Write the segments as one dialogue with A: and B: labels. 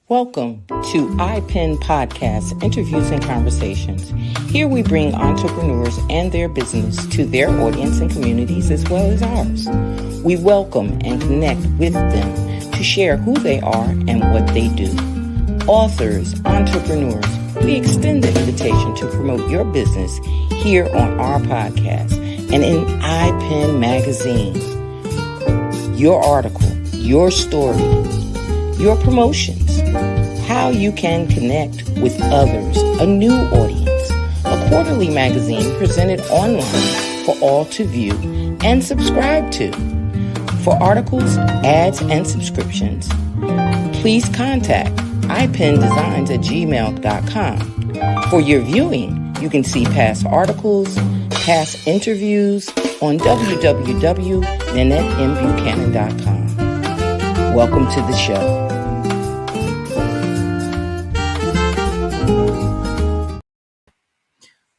A: Welcome to iPen Podcast, Interviews and Conversations. Here we bring entrepreneurs and their business to their audience and communities as well as ours. We welcome and connect with them to share who they are and what they do. Authors, entrepreneurs, we extend the invitation to promote your business here on our podcast and in iPen Magazine. Your article, your story, your promotions, how you can connect with others, a new audience, a quarterly magazine presented online for all to view and subscribe to. For articles, ads, and subscriptions, please contact ipendesigns@gmail.com. For your viewing, you can see past articles, past interviews on www.nanettembuchanan.com. Welcome to the show.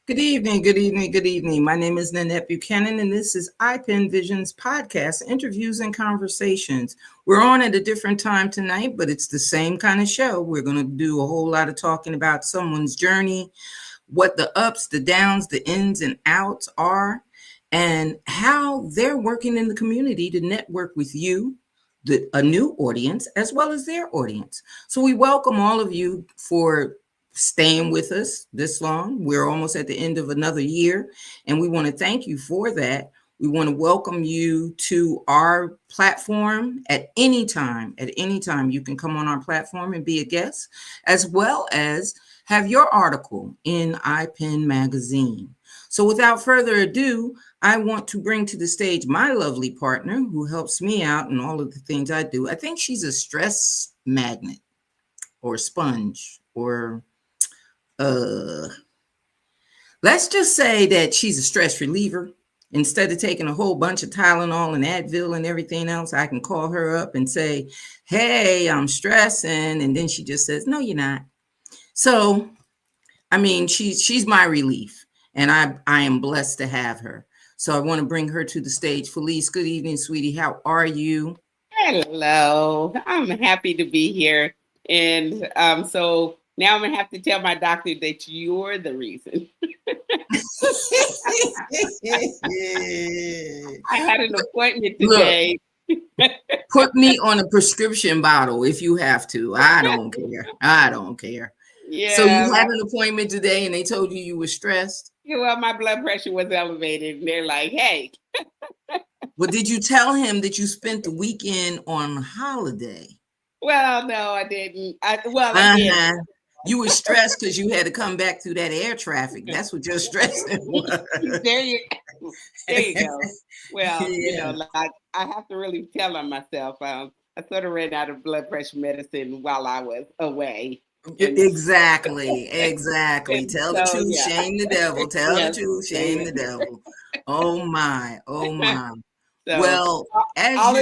A: Good evening, good evening, good evening. My name is Nanette Buchanan, and this is iPen Vision's podcast, Interviews and Conversations. We're on at a different time tonight, but it's the same kind of show. We're going to do a whole lot of talking about someone's journey, what the ups, the downs, the ins and outs are, and how they're working in the community to network with you, a new audience, as well as their audience. So we welcome all of you for staying with us this long. We're almost at the end of another year, and we want to thank you for that. We want to welcome you to our platform at any time. At any time, you can come on our platform and be a guest, as well as have your article in iPen Magazine. So without further ado, I want to bring to the stage my lovely partner who helps me out in all of the things I do. I think she's a stress magnet or sponge or let's just say that she's a stress reliever. Instead of taking a whole bunch of Tylenol and Advil and everything else, I can call her up and say, hey, I'm stressing. And then she just says, no, you're not. So, I mean, she's my relief, and I am blessed to have her. So I want to bring her to the stage. Felice, good evening, sweetie. How are you?
B: Hello. I'm happy to be here. And so now I'm going to have to tell my doctor that you're the reason. I had an appointment today.
A: Look, put me on a prescription bottle if you have to. I don't care. I don't care. Yeah. So you had an appointment today and they told you were stressed?
B: Yeah, well, my blood pressure was elevated. And they're like, hey.
A: Well, did you tell him that you spent the weekend on holiday?
B: Well, no, I didn't. I did.
A: You were stressed because you had to come back through that air traffic. That's what your stressing was.
B: There you go. Well, yeah. Like I have to really tell on myself. I sort of ran out of blood pressure medicine while I was away.
A: Exactly. Tell the truth, yeah. Shame the devil. Tell the truth, shame the devil. Oh my. So, well, as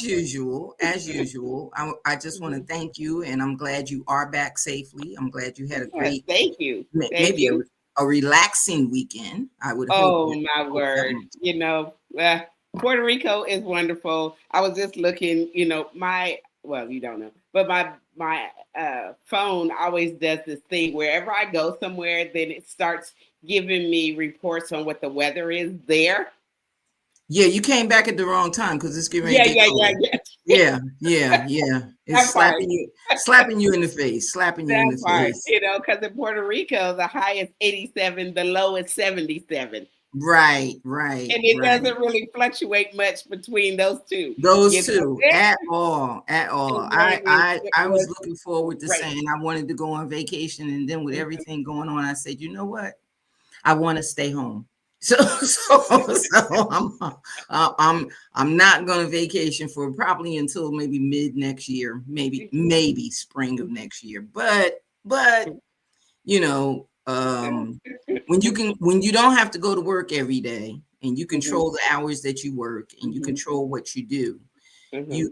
A: usual, I just want to thank you, and I'm glad you are back safely. I'm glad you had a great, maybe a relaxing weekend. I would.
B: Oh my word! Puerto Rico is wonderful. I was just looking. You don't know, but my phone always does this thing. Wherever I go somewhere, then it starts giving me reports on what the weather is there.
A: Yeah, you came back at the wrong time because it's getting
B: ready
A: Yeah. It's slapping you in the face, face.
B: Because in Puerto Rico, the high is 87, the low is 77.
A: Right.
B: And it doesn't really fluctuate much between those two.
A: At all. I was looking forward to saying I wanted to go on vacation, and then with everything going on, I said, you know what? I want to stay home. So I'm not going to vacation for probably until maybe mid next year, maybe spring of next year. But when you don't have to go to work every day and you control the hours that you work and you control what you do, you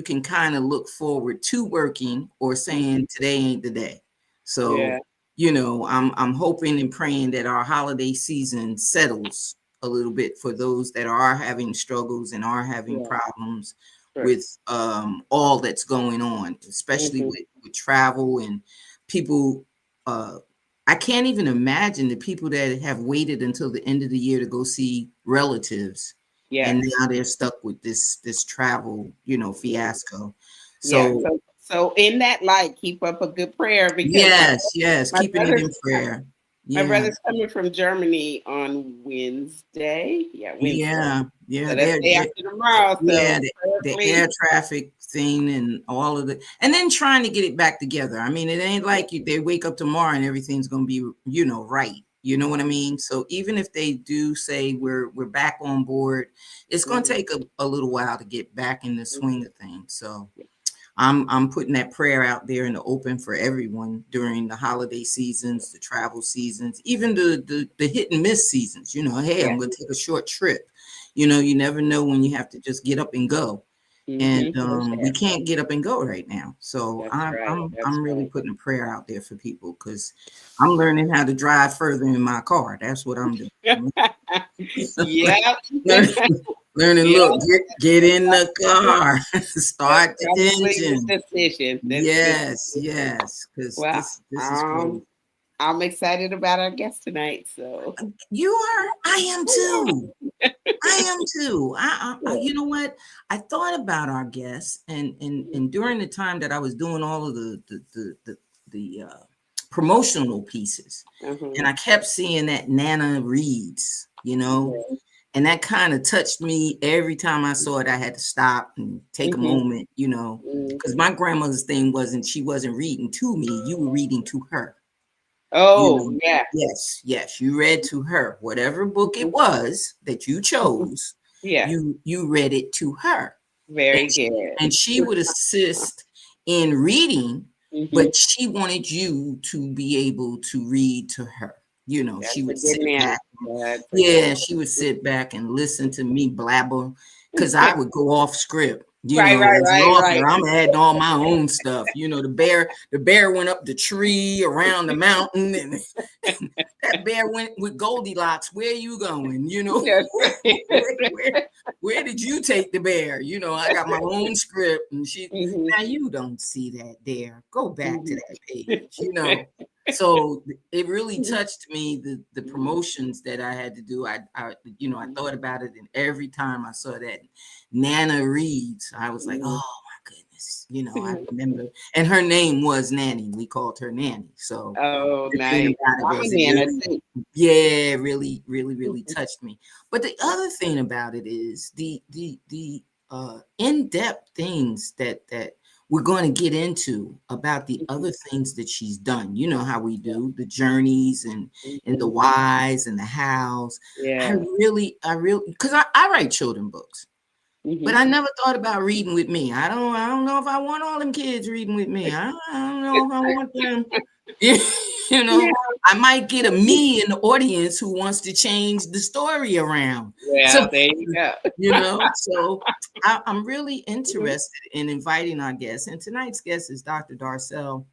A: can kind of look forward to working or saying today ain't the day. So I'm hoping and praying that our holiday season settles a little bit for those that are having struggles and are having problems
B: Sure.
A: with all that's going on, especially with travel and people. I can't even imagine the people that have waited until the end of the year to go see relatives,
B: Yeah.
A: and now they're stuck with this travel, fiasco.
B: Yeah.
A: So
B: So in that light, keep up a good prayer because
A: yes,
B: my
A: keeping it in
B: brother's
A: prayer.
B: my
A: Yeah,
B: brother's coming from Germany on Wednesday. Yeah, Wednesday.
A: yeah.
B: So that's day after tomorrow.
A: Yeah,
B: So
A: the air
B: prayerfully,
A: traffic thing and all of it, and then trying to get it back together. I mean, it ain't like they wake up tomorrow and everything's going to be, right. You know what I mean? So even if they do say we're back on board, it's going to take a little while to get back in the swing of things. So I'm putting that prayer out there in the open for everyone during the holiday seasons, the travel seasons, even the hit and miss seasons. Hey, I'm going to take a short trip. You never know when you have to just get up and go, and we can't get up and go right now. So
B: That's
A: I'm
B: right.
A: I'm
B: That's
A: I'm really
B: right.
A: putting a prayer out there for people because I'm learning how to drive further in my car. That's what I'm doing.
B: Yeah.
A: Learning,
B: Yeah.
A: look, get in the car,
B: That's
A: start the
B: probably
A: engine.
B: the decision. That's a good
A: Yes,
B: decision.
A: because
B: Well,
A: this is crazy.
B: I'm excited about our guest tonight. So
A: You are. I am too. I am too. You know what? I thought about our guests, and during the time that I was doing all of the promotional pieces, and I kept seeing that Nana Reads, and that kind of touched me every time I saw it. I had to stop and take a moment, because my grandmother's thing she wasn't reading to me. You were reading to her.
B: Oh, yeah.
A: Yes, you read to her. Whatever book it was that you chose,
B: Yeah.
A: you read it to her.
B: Very
A: And
B: good.
A: she would assist in reading, but she wanted you to be able to read to her. She
B: That's a
A: would
B: good
A: sit
B: nana.
A: back.
B: That's a
A: Yeah,
B: good
A: she would sit back and listen to me blabber because I would go off script.
B: Right,
A: As an author,
B: right.
A: I'm adding all my own stuff. The bear went up the tree around the mountain, and that bear went with Goldilocks. Where you going?
B: That's
A: Where did you take the bear? I got my own script, and
B: Mhm.
A: now you don't see that there. Go back to that page. So it really touched me, the promotions that I had to do. I thought about it, and every time I saw that Nana Reads, I was like, oh my goodness. I remember, and her name was Nanny. We called her Nanny. So
B: Oh,
A: the thing
B: nice.
A: about it
B: I'm a
A: was
B: nana too.
A: really, really, really touched me. But the other thing about it is the in-depth things that we're going to get into about the other things that she's done. You know how we do the journeys and the whys and the hows. I
B: Yeah.
A: really, because I write children books. But I never thought about reading with me. I don't know if I want all them kids reading with me. I don't know if I want them.
B: Yeah.
A: I might get a me in the audience who wants to change the story around. So,
B: Well, there you go.
A: so I'm really interested in inviting our guests. And tonight's guest is Dr. Darcele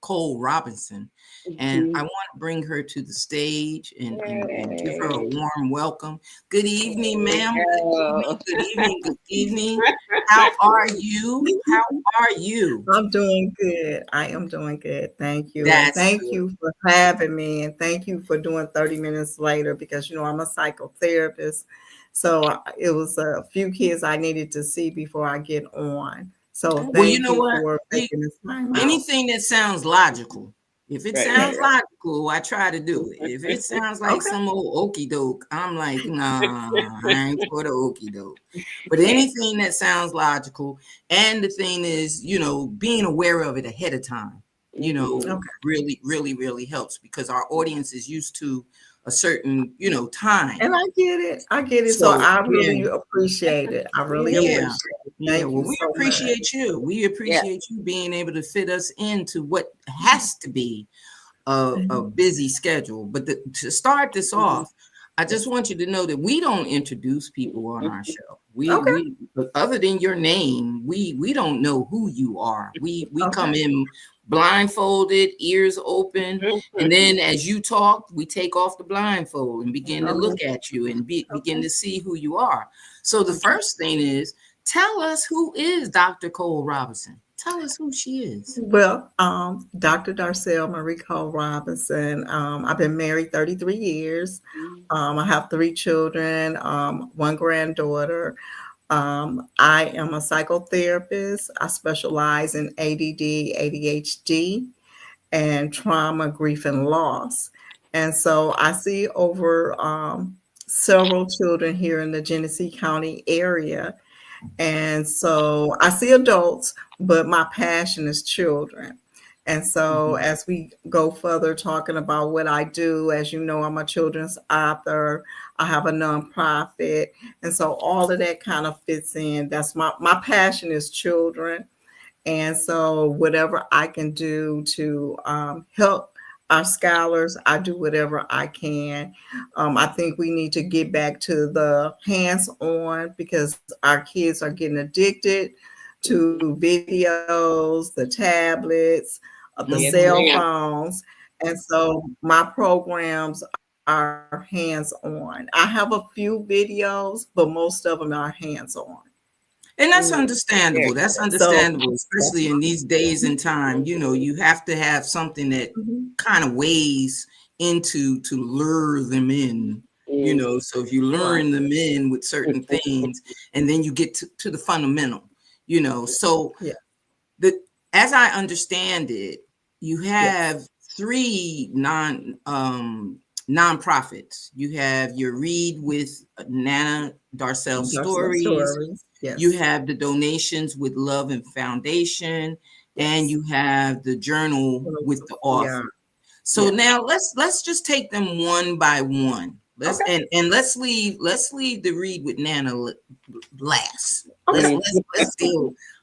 A: Cole-Robinson. And I want to bring her to the stage and give her a warm welcome. Good evening, ma'am. Good evening. Good evening. How are you? How are you?
C: I'm doing good. I am doing good. Thank you. And
A: That's
C: thank
A: good.
C: you for having me. And thank you for doing 30 minutes later because, I'm a psychotherapist. So it was a few kids I needed to see before I get on. So
A: Well, you
C: thank
A: know
C: you
A: what?
C: for making this time out.
A: Anything that sounds logical. If it
B: Right,
A: sounds logical, I try to do it. If it sounds like
C: Okay.
A: some old okey doke, I'm like, nah, I ain't for the okey doke. But anything that sounds logical, and the thing is, being aware of it ahead of time,
C: Okay.
A: really, really, really helps because our audience is used to a certain, time.
C: And I get it. I get it. So
A: So
C: I
A: yeah,
C: really appreciate it. I really
A: yeah,
C: appreciate it.
A: yeah.
C: Thank
A: Well,
C: you
A: we
C: so much.
A: appreciate you. We
B: Yeah.
A: appreciate you being able to fit us into what has to be a busy schedule. But to start this off, I just want you to know that we don't introduce people on our show.
C: Okay.
A: We other than your name, we don't know who you are. We come
C: Okay.
A: in blindfolded, ears open, and then as you talk, we take off the blindfold and begin to look at you and begin to see who you are. So the first thing is, tell us who is Dr. Cole-Robinson. Tell us who she is.
C: Well, Dr. Darcele Marie Cole-Robinson. I've been married 33 years. I have 3 children, 1 granddaughter. I am a psychotherapist. I specialize in ADD, ADHD, and trauma, grief, and loss. And so I see over several children here in the Genesee County area. And so I see adults, but my passion is children. And so as we go further talking about what I do, as you know, I'm a children's author. I have a nonprofit. And so all of that kind of fits in. That's my passion is children. And so whatever I can do to help our scholars, I do whatever I can. I think we need to get back to the hands-on because our kids are getting addicted to videos, the tablets, the cell phones. And so my programs are hands-on. I have a few videos, but most of them are hands-on.
A: And that's understandable. That's understandable, especially in these days and time. You know, you have to have something that kind of weighs into to lure them in, you know. So if you luring them in with certain things, and then you get to the fundamental, you know. So as I understand it, you have 3 nonprofits. You have your Read with Nana Darcele Stories.
C: Yes.
A: You have the Donations with Love and Foundation, and you have the Journal with the Author. So now let's just take them one by one. And let's leave the Read with Nana last.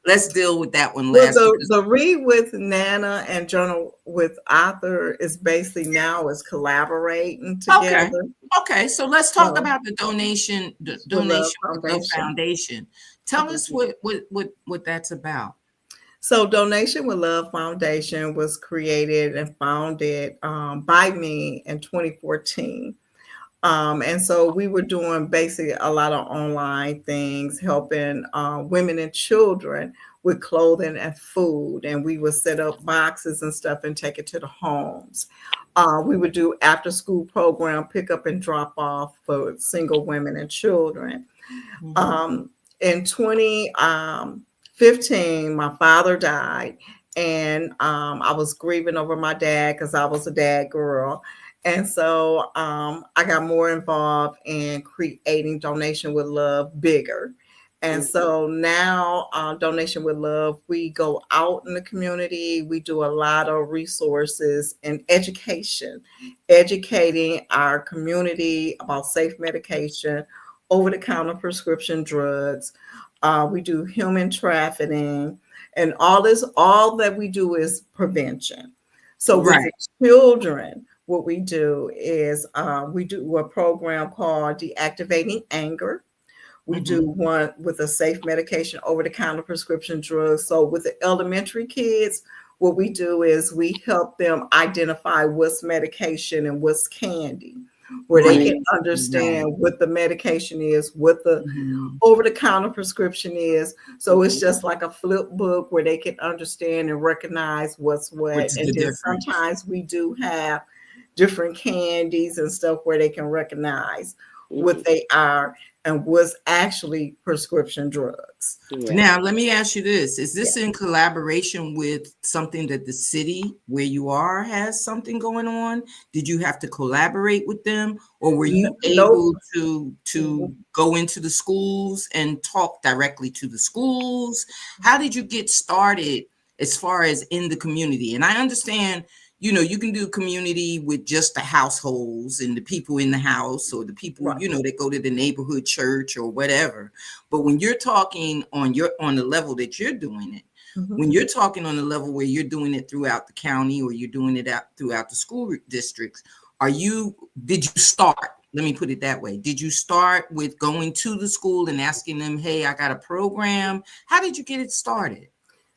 A: Let's deal with that one last.
C: Well, the Read with Nana and Journal with Author is basically now is collaborating together.
A: Okay. So let's talk about the Donation with Love Foundation. Tell us what that's about.
C: So Donation with Love Foundation was created and founded by me in 2014. And so we were doing basically a lot of online things, helping women and children with clothing and food. And we would set up boxes and stuff and take it to the homes. We would do after school program, pick up and drop off for single women and children. In 2015, my father died, and I was grieving over my dad because I was a dad girl. And so I got more involved in creating Donation with Love bigger. And so now Donation with Love, we go out in the community. We do a lot of resources and education, educating our community about safe medication, over-the-counter prescription drugs. We do human trafficking, and all that we do is prevention. So with the children, what we do is we do a program called Deactivating Anger. We do one with a safe medication, over-the-counter prescription drugs. So with the elementary kids, what we do is we help them identify what's medication and what's candy, where they can understand what the medication is, what the over-the-counter prescription is. So it's just like a flip book where they can understand and recognize what's what. And then sometimes we do have different candies and stuff where they can recognize what they are and what's actually prescription drugs.
A: Now, let me ask you this. Is this in collaboration with something that the city where you are has something going on? Did you have to collaborate with them, or were you able to go into the schools and talk directly to the schools? How did you get started as far as in the community? And I understand, you know, you can do community with just the households and the people in the house, or the people, you know, that go to the neighborhood church or whatever. But when you're talking on the level that you're doing it, when you're talking on the level where you're doing it throughout the county, or you're doing it out throughout the school districts, did you start let me put it that way. Did you start with going to the school and asking them, hey, I got a program? How did you get it started?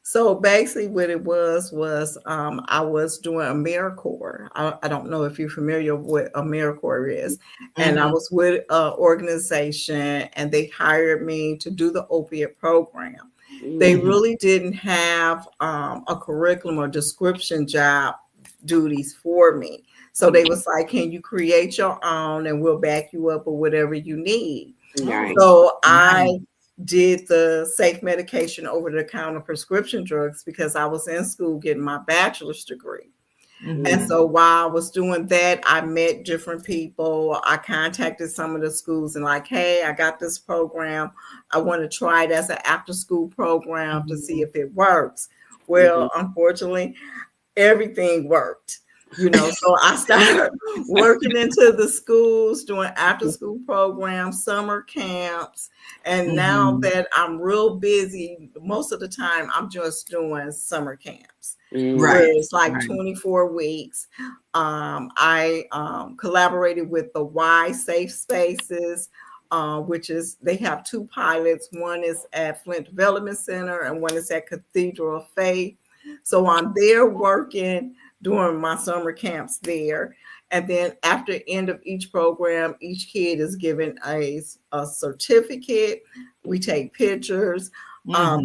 C: So basically what it was I was doing AmeriCorps. I don't know if you're familiar with what AmeriCorps is. And I was with an organization and they hired me to do the opiate program. They really didn't have a curriculum or description job duties for me. So they was like, can you create your own and we'll back you up or whatever you need.
B: Nice.
C: So I did the safe medication over the counter prescription drugs because I was in school getting my bachelor's degree. And so while I was doing that, I met different people. I contacted some of the schools and like, hey, I got this program. I want to try it as an after school program to see if it works. Well, unfortunately, everything worked. So I started working into the schools, doing after school programs, summer camps. And now that I'm real busy, most of the time I'm just doing summer camps. Where it's like 24 weeks. I collaborated with the Y Safe Spaces, which is, they have two pilots. One is at Flint Development Center and one is at Cathedral of Faith. So I'm there working during my summer camps there. And then after the end of each program, each kid is given a certificate. We take pictures.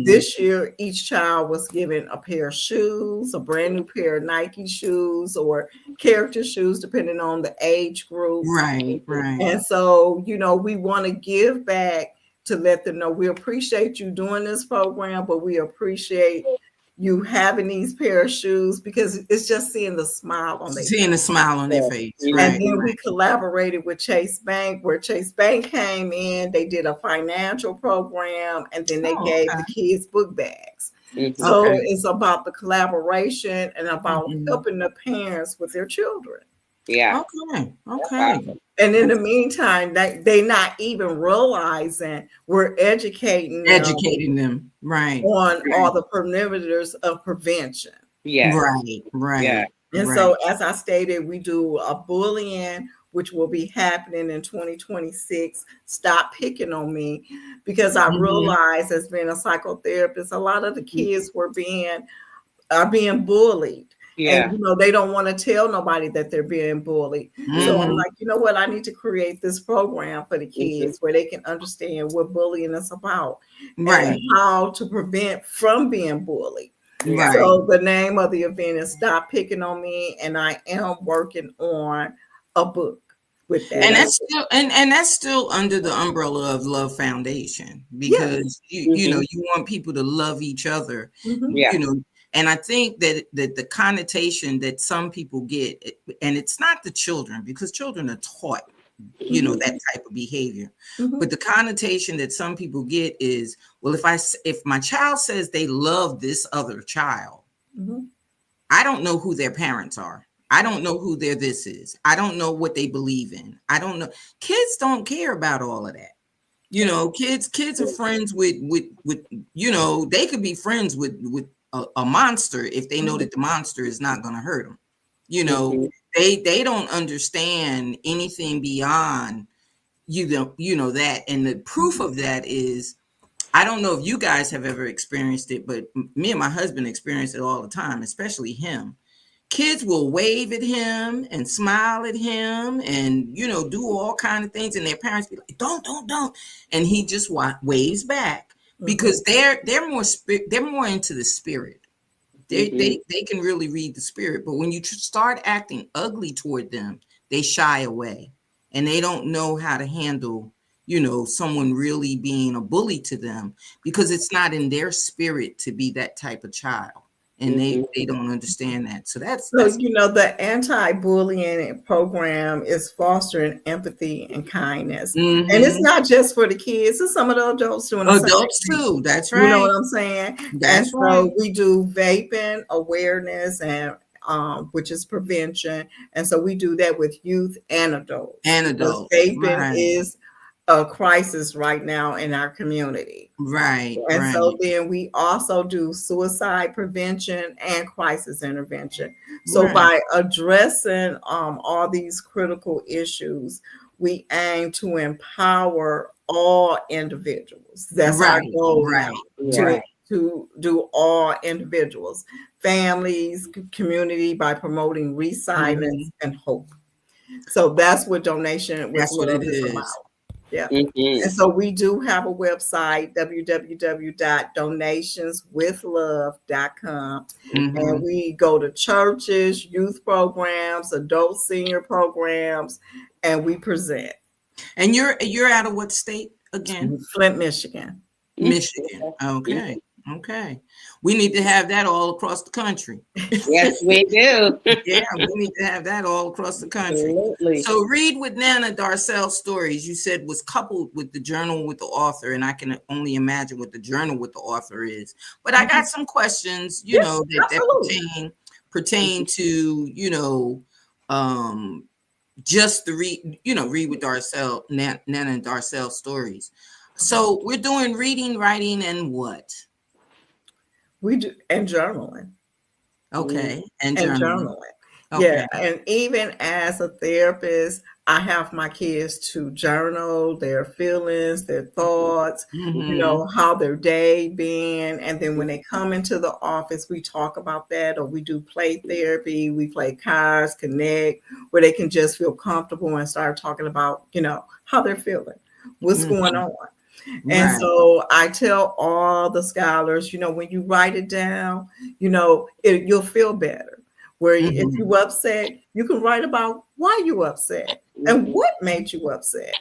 C: This year, each child was given a pair of shoes, a brand new pair of Nike shoes or character shoes, depending on the age group.
A: Right.
C: And so, we want to give back to let them know we appreciate you doing this program, but we appreciate you having these pair of shoes because it's just seeing the smile on their face.
A: Seeing the smile on their face.
C: And then we collaborated with Chase Bank, where Chase Bank came in. They did a financial program, and then they gave the kids book bags. So it's about the collaboration and about helping the parents with their children.
B: Yeah.
A: Okay.
C: And in the meantime, they not even realizing we're educating
A: them right
C: on all the perimeters of prevention.
B: Yeah.
A: Right.
B: Yeah.
C: And so, as I stated, we do a bullying, which will be happening in 2026. Stop picking on me, because I realized, as being a psychotherapist, a lot of the kids are being bullied.
B: Yeah.
C: And they don't want to tell nobody that they're being bullied. So I'm like, you know what? I need to create this program for the kids where they can understand what bullying is about and how to prevent from being bullied. So the name of the event is Stop Picking on Me, and I am working on a book with that.
A: And that's still and that's still under the umbrella of Love Foundation, because you want people to love each other. And I think that the connotation that some people get, and it's not the children, because children are taught, that type of behavior. But the connotation that some people get is, well, if my child says they love this other child, I don't know who their parents are. I don't know who their this is. I don't know what they believe in. I don't know. Kids don't care about all of that. Kids are friends with they could be friends with a monster if they know that the monster is not going to hurt them. They don't understand anything beyond that. And the proof of that is, I don't know if you guys have ever experienced it, but me and my husband experience it all the time, especially him. Kids will wave at him and smile at him and do all kind of things, and their parents be like, don't, and he just waves back. Because they're more into the spirit. They can really read the spirit. But when you start acting ugly toward them, they shy away, and they don't know how to handle someone really being a bully to them, because it's not in their spirit to be that type of child. And they don't understand that. So that's
C: the anti-bullying program is fostering empathy and kindness. And it's not just for the kids, it's some of the adults doing the
A: adults too. That's right.
C: You know what I'm saying?
A: That's right.
C: So we do vaping awareness and which is prevention. And so we do that with youth and adults. Vaping is a crisis right now in our community. And so then we also do suicide prevention and crisis intervention. So by addressing all these critical issues, we aim to empower all individuals. That's our
A: Right,
C: goal
A: right,
C: now, to,
A: right.
C: to do all individuals, families, community, by promoting resilience and hope. So that's what Donation with
A: That's what
C: Love
A: it
C: is
A: is.
C: about. Yeah.
B: Mhm.
C: And so we do have a website, www.donationswithlove.com. And
A: Mhm.
C: we go to churches, youth programs, adult senior programs, and we present.
A: And you're out of what state again?
C: Flint, Michigan.
A: Michigan. Okay. Okay. We need to have that all across the country.
B: Yes, we do.
A: Yeah, we need to have that all across the country.
B: Absolutely.
A: So Read with Nana Darcele Stories, you said, was coupled with the journal with the author, and I can only imagine what the journal with the author is. But I got some questions, you
C: Yes,
A: know, that
C: absolutely.
A: pertain to, you know, just the read with Darcele, Nana and Darcele Stories. So we're doing reading, writing, and what?
C: We do, and journaling.
A: Okay. And
C: And
A: journaling.
C: journaling. Yeah.
A: Okay.
C: And even as a therapist, I have my kids to journal their feelings, their thoughts,
A: Mhm.
C: how their day been. And then when they come into the office, we talk about that, or we do play therapy, we play cards, connect, where they can just feel comfortable and start talking about, how they're feeling, what's going
A: Mhm.
C: on. And
A: Right.
C: so I tell all the scholars, when you write it down, you'll feel better. Where if
A: Mhm.
C: you upset, you can write about why you upset and what made you upset.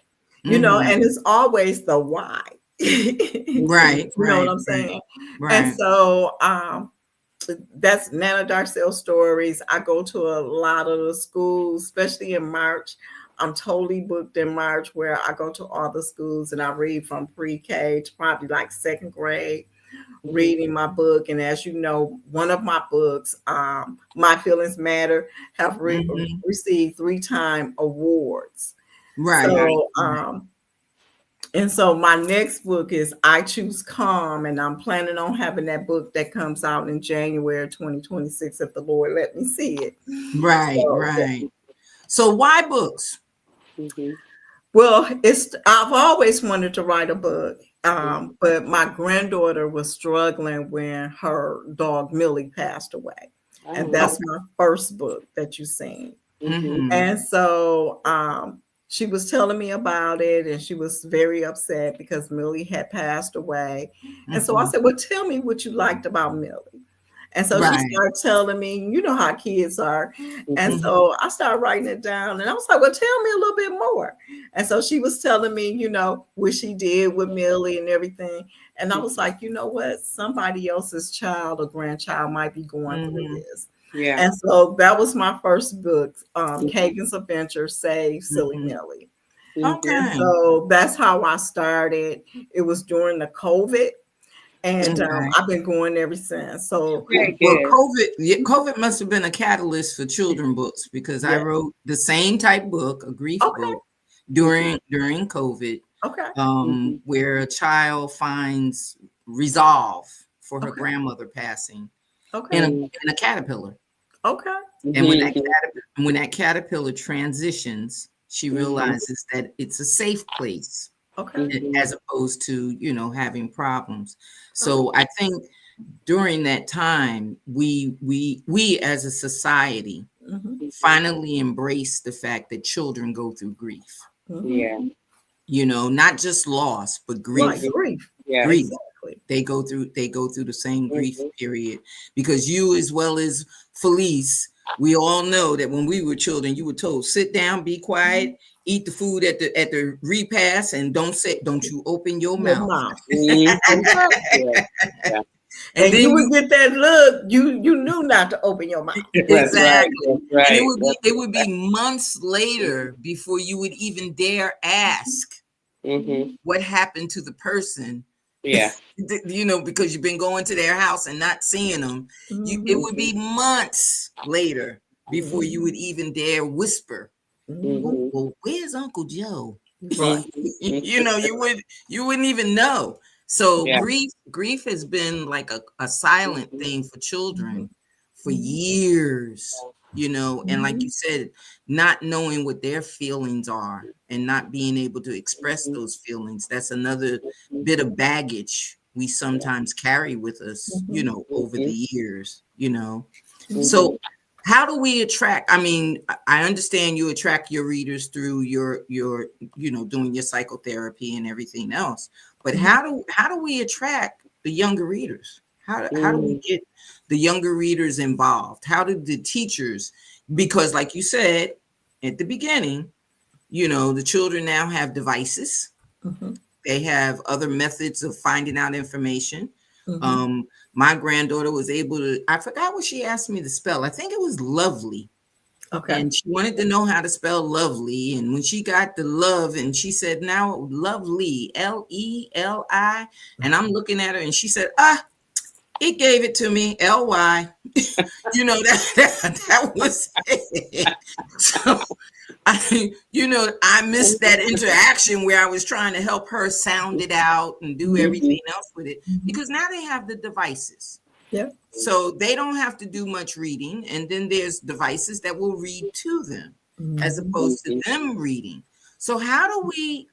A: Mhm.
C: And it's always the why.
A: Right,
C: You know what
A: right,
C: I'm
A: right,
C: saying? And
A: right.
C: so that's Nana Darcele Stories. I go to a lot of the schools, especially in March. I'm totally booked in March, where I go to all the schools and I read from pre-K to probably like second grade, reading my book. And as you know, one of my books, My Feelings Matter, have
A: Mhm.
C: received 3-time awards.
A: Right,
C: So,
A: right.
C: and so my next book is I Choose Calm, and I'm planning on having that book that comes out in January 2026, if the Lord let me see it.
A: Right,
C: So, yeah.
A: right. So why books?
B: Mhm.
C: Well, I've always wanted to write a book, but my granddaughter was struggling when her dog Millie passed away, and
B: Oh,
C: that's my first book that you've seen.
B: mhm.
A: Mhm.
C: And so she was telling me about it, and she was very upset because Millie had passed away. And so I
A: Mhm.
C: said, well, tell me what you liked about Millie. And so she
A: Right.
C: started telling me, you know how kids are. And
B: Mhm.
A: Mhm.
C: so I started writing it down, and I was like, well, tell me a little bit more. And so she was telling me, what she did with Millie and everything. And I was like, you know what? Somebody else's child or grandchild might be going through
A: Mhm.
C: this.
B: Yeah.
C: And so that was my first book, Kagan's Adventure, Save Silly
A: Mhm.
C: Millie.
B: Mhm.
C: And
A: Okay.
C: so that's how I started. It was during the COVID, and
A: Okay.
C: I've been going ever since. So
B: Very
A: Well,
B: good.
A: COVID must have been a catalyst for children books, because I
C: yeah,
A: wrote the same type book, a grief
C: okay,
A: book, during COVID,
C: okay,
B: Mhm.
A: where a child finds resolve for her
C: okay,
A: grandmother passing
C: okay,
A: in a
B: Mhm.
A: caterpillar.
C: okay,
A: And
B: Mhm.
A: when that caterpillar transitions, she
B: Mhm.
A: realizes that it's a safe place,
C: okay,
B: Mhm.
A: as opposed to, having problems.
C: okay.
A: So I think during that time, we as a society
C: Mm-hmm.
A: finally embrace the fact that children go through grief.
B: Yeah.
C: Mm-hmm.
A: Not just loss, but
C: Right,
A: grief.
B: Mhm.
C: grief.
B: Yeah.
A: Grief.
C: Exactly.
A: They go through the same grief
B: Mhm.
A: period, because you, as well as Felice, we all know that when we were children, you were told, sit down, be quiet, eat the food at the repast, and don't you open your
C: Your
A: mouth.
C: mouth.
B: Mhm.
C: Okay.
B: Yeah. Yeah.
A: And
C: And
A: then
C: you
A: you
C: would get that look. You knew not to open your mouth.
B: That's right.
A: exactly.
B: That's
A: And it
B: right.
A: would be
B: That's
A: it would be months
B: right.
A: later before you would even dare ask
B: Mhm.
A: what happened to the person.
B: Yeah.
A: Because you've been going to their house and not seeing them. It
C: Mm-hmm.
A: would be months later before
C: Mm-hmm.
A: you would even dare whisper, oh,
B: Mhm.
A: well, where's Uncle Joe?
C: Right.
B: Mhm.
A: You wouldn't even know. So
B: Yeah.
A: grief has been like a silent thing for
C: Mm-hmm.
A: children for
C: Mm-hmm.
A: years. and like you said, not knowing what their feelings are and not being able to express those feelings. That's another bit of baggage we sometimes carry with us, over the years. So how do we attract? I mean, I understand you attract your readers through your doing your psychotherapy and everything else, but how do we attract the younger readers? How do we get the younger readers involved? How do the teachers, because like you said at the beginning, the children now have devices. They have other methods of finding out information. My granddaughter was able to, I forgot what she asked me to spell. I think it was lovely.
C: Okay.
A: And she wanted to know how to spell lovely. And when she got the love, and she said, now lovely, Leli. And I'm looking at her and she said, it gave it to me, Ly. that was it. So I missed that interaction where I was trying to help her sound it out and do everything else with it, because now they have the devices.
C: Yeah.
A: So they don't have to do much reading. And then there's devices that will read to them as opposed to them reading. So how do we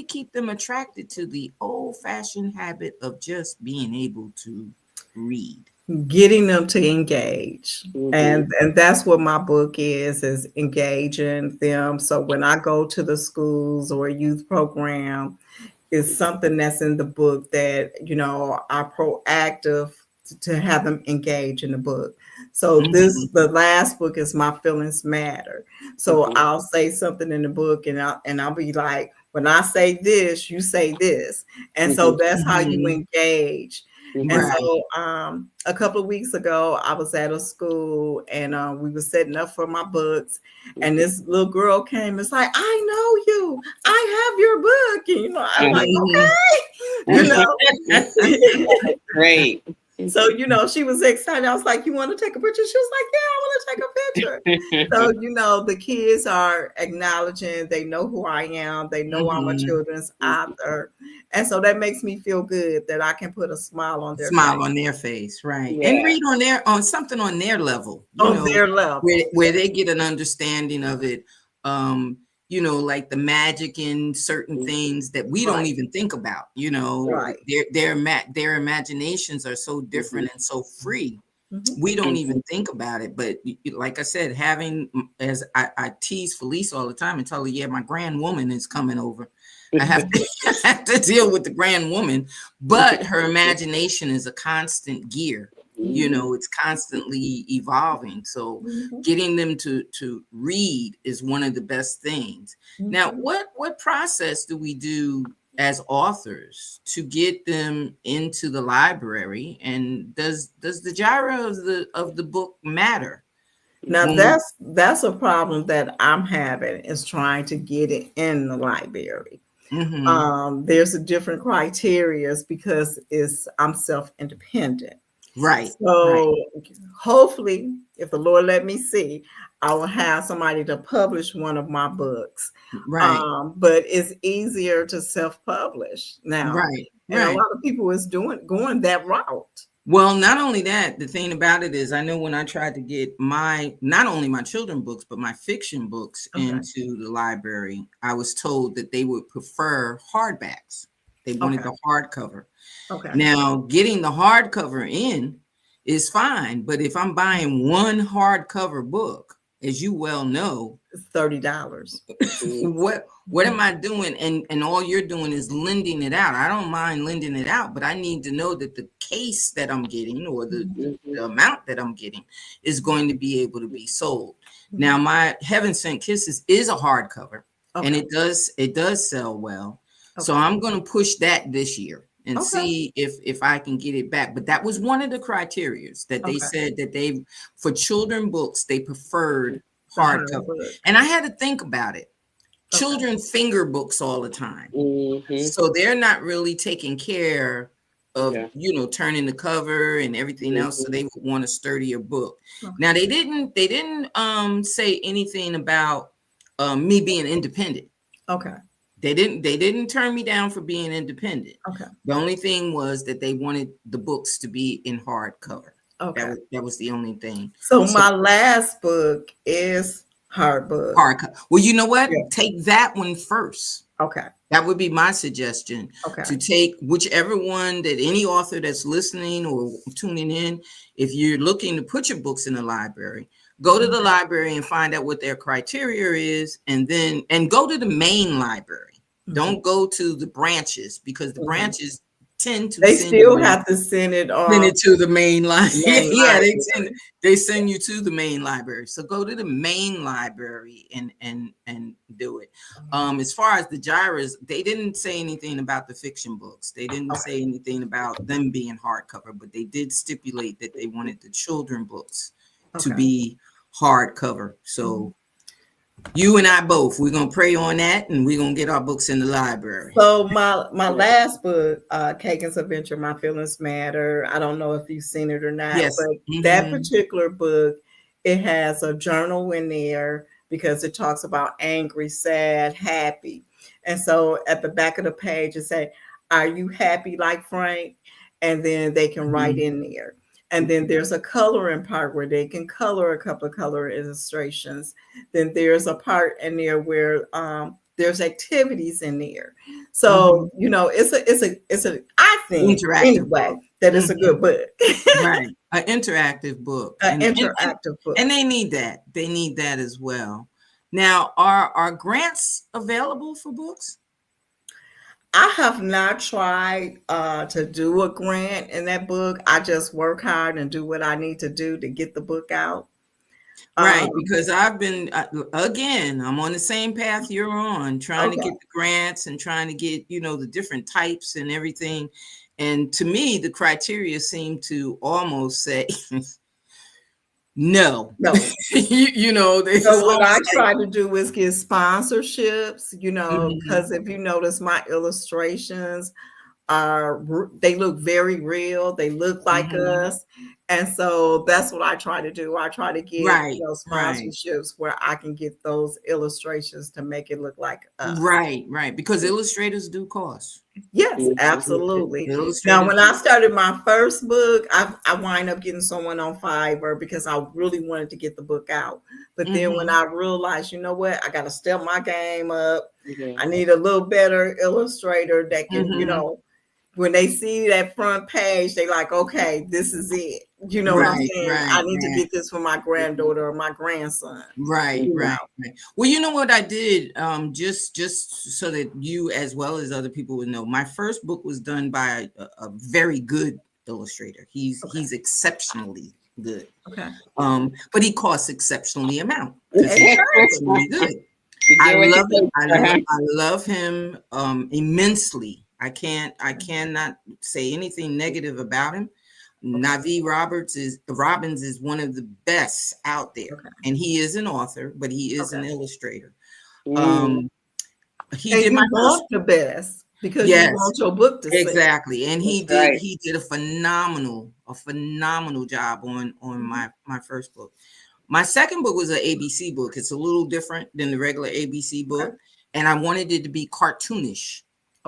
A: keep them attracted to the old-fashioned habit of just being able to read?
C: Getting them to engage. And that's what my book is engaging them. So when I go to the schools or youth program, it's something that's in the book that are proactive to have them engage in the book. So the last book is My Feelings Matter. So I'll say something in the book and I'll be like, when I say this, you say this. And so that's how you engage. And so a couple of weeks ago, I was at a school and we were setting up for my books. And this little girl came and was like, I know you. I have your book. And, I'm like, okay.
B: Great.
C: So, she was excited. I was like, you want to take a picture? She was like, yeah, I want to take a picture. So, the kids are acknowledging, they know who I am. They know I'm a children's author. And so that makes me feel good that I can put a smile on their face.
A: Right.
C: Yeah.
A: And read on something on their level.
C: Their level.
A: Where they get an understanding of it. Like the magic in certain things that we don't even think about, their imaginations are so different and so free. We don't even think about it. But like I said, as I tease Felice all the time and tell her, yeah, my grand woman is coming over. I have to deal with the grand woman, but her imagination is a constant gear. It's constantly evolving. So getting them to read is one of the best things. Now, what process do we do as authors to get them into the library? And does the genre of the book matter?
C: Now that's a problem that I'm having, is trying to get it in the library. There's a different criteria because I'm self-independent.
A: Right.
C: So hopefully, if the Lord let me see, I will have somebody to publish one of my books.
A: Right.
C: But it's easier to self-publish now.
A: Right.
C: And a lot of people is going that route.
A: Well, not only that, the thing about it is, I know when I tried to get not only my children's books, but my fiction books into the library, I was told that they would prefer hardbacks. They wanted the hardcover. Okay. Now, getting the hardcover in is fine, but if I'm buying one hardcover book, as you well know,
C: it's $30.
A: What am I doing? And all you're doing is lending it out. I don't mind lending it out, but I need to know that the case that I'm getting or the amount that I'm getting is going to be able to be sold. Now, my Heaven Sent Kisses is a hardcover, and it does sell well. So I'm going to push that this year and see if I can get it back. But that was one of the criteria that they said that for children books, they preferred hardcover. And I had to think about it. Children finger books all the time. So they're not really taking care of, turning the cover and everything else. So they would want a sturdier book. Now they didn't say anything about me being independent. They didn't turn me down for being independent. The only thing was that they wanted the books to be in hardcover.
C: Okay.
A: That was the only thing.
C: So my last book is hard book.
A: Hardcover. Well, you know what?
C: Yeah.
A: Take that one first.
C: Okay.
A: That would be my suggestion.
C: Okay.
A: To take whichever one that any author that's listening or tuning in, if you're looking to put your books in the library, go to the library and find out what their criteria is, and go to the main library. Don't go to the branches, because the branches tend to
C: have to send it
A: to the main library. Yeah,
C: library.
A: they send you to the main library. So go to the main library and do it. As far as the gyras, they didn't say anything about the fiction books. They didn't say anything about them being hardcover, but they did stipulate that they wanted the children books to be hardcover. So you and I both, we're gonna pray on that, and we're gonna get our books in the library.
C: So my last book, Kagan's Adventure, My Feelings Matter. I don't know if you've seen it or not, but that particular book, it has a journal in there because it talks about angry, sad, happy. And so at the back of the page, it says, "Are you happy like Frank?" And then they can write in there. And then there's a coloring part where they can color a couple of color illustrations. Then there's a part in there where there's activities in there. So it's a I think
A: interactive
C: anyway
A: book.
C: That it's a good book.
A: Right, an interactive book.
C: Interactive book.
A: And they need that. They need that as well. Now, are grants available for books?
C: I have not tried to do a grant in that book. I just work hard and do what I need to do to get the book out.
A: Right, because I've been, again, I'm on the same path you're on, trying to get the grants and trying to get, the different types and everything. And to me, the criteria seem to almost say, no.
C: So what I try to do is get sponsorships, because if you notice, my illustrations they look very real. They look like us. And so that's what I try to do. I try to get sponsorships where I can get those illustrations to make it look like us.
A: Right. Because illustrators do cost.
C: Yes, absolutely. Now, when I started my first book, I wind up getting someone on Fiverr because I really wanted to get the book out. But then when I realized, you know what, I got to step my game up. I need a little better illustrator that can, when they see that front page, they like, okay, this is it. You know what I'm saying? I need to get this for my granddaughter or my grandson.
A: Right. Well, you know what I did, just so that you as well as other people would know, my first book was done by a very good illustrator. He's exceptionally good. Okay. But he costs exceptionally amount. Exceptionally good. I love him immensely. I cannot say anything negative about him. Navi Robbins is one of the best out there, and he is an author, but he is an illustrator. He
C: did the best because you want your book to
A: exactly, and he did a phenomenal job on my first book. My second book was an ABC book. It's a little different than the regular ABC book, and I wanted it to be cartoonish.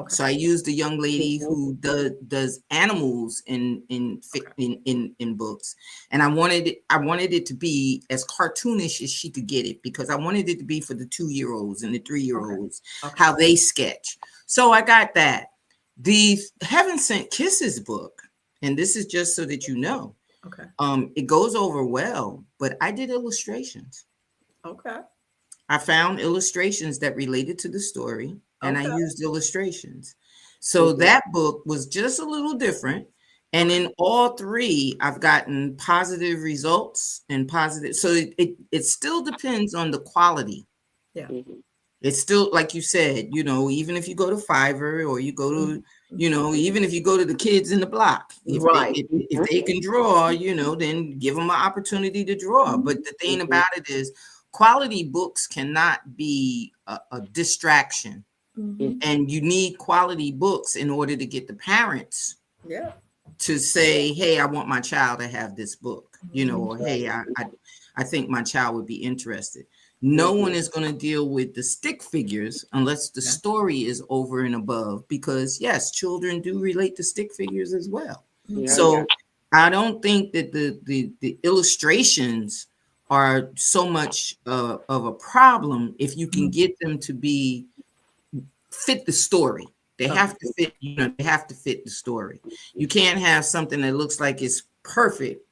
A: So I used a young lady who does animals in books, and I wanted it to be as cartoonish as she could get it, because I wanted it to be for the 2-year-olds and the 3-year-olds, how they sketch. So I got that. The Heaven Sent Kisses book, and this is just so that you know, it goes over well, but I did illustrations. I found illustrations that related to the story. And I used illustrations. So that book was just a little different. And in all 3, I've gotten positive results and positive. So it still depends on the quality.
C: Yeah.
A: It's still, like you said, even if you go to Fiverr or you go to, even if you go to the kids in the block, if they can draw, then give them an opportunity to draw. But the thing about it is, quality books cannot be a distraction. And you need quality books in order to get the parents to say, hey, I want my child to have this book, or hey, I think my child would be interested. No one is going to deal with the stick figures unless the story is over and above, because yes, children do relate to stick figures as well. So I don't think that the illustrations are so much of a problem if you can get them to be fit the story. They have to fit, they have to fit the story. You can't have something that looks like it's perfect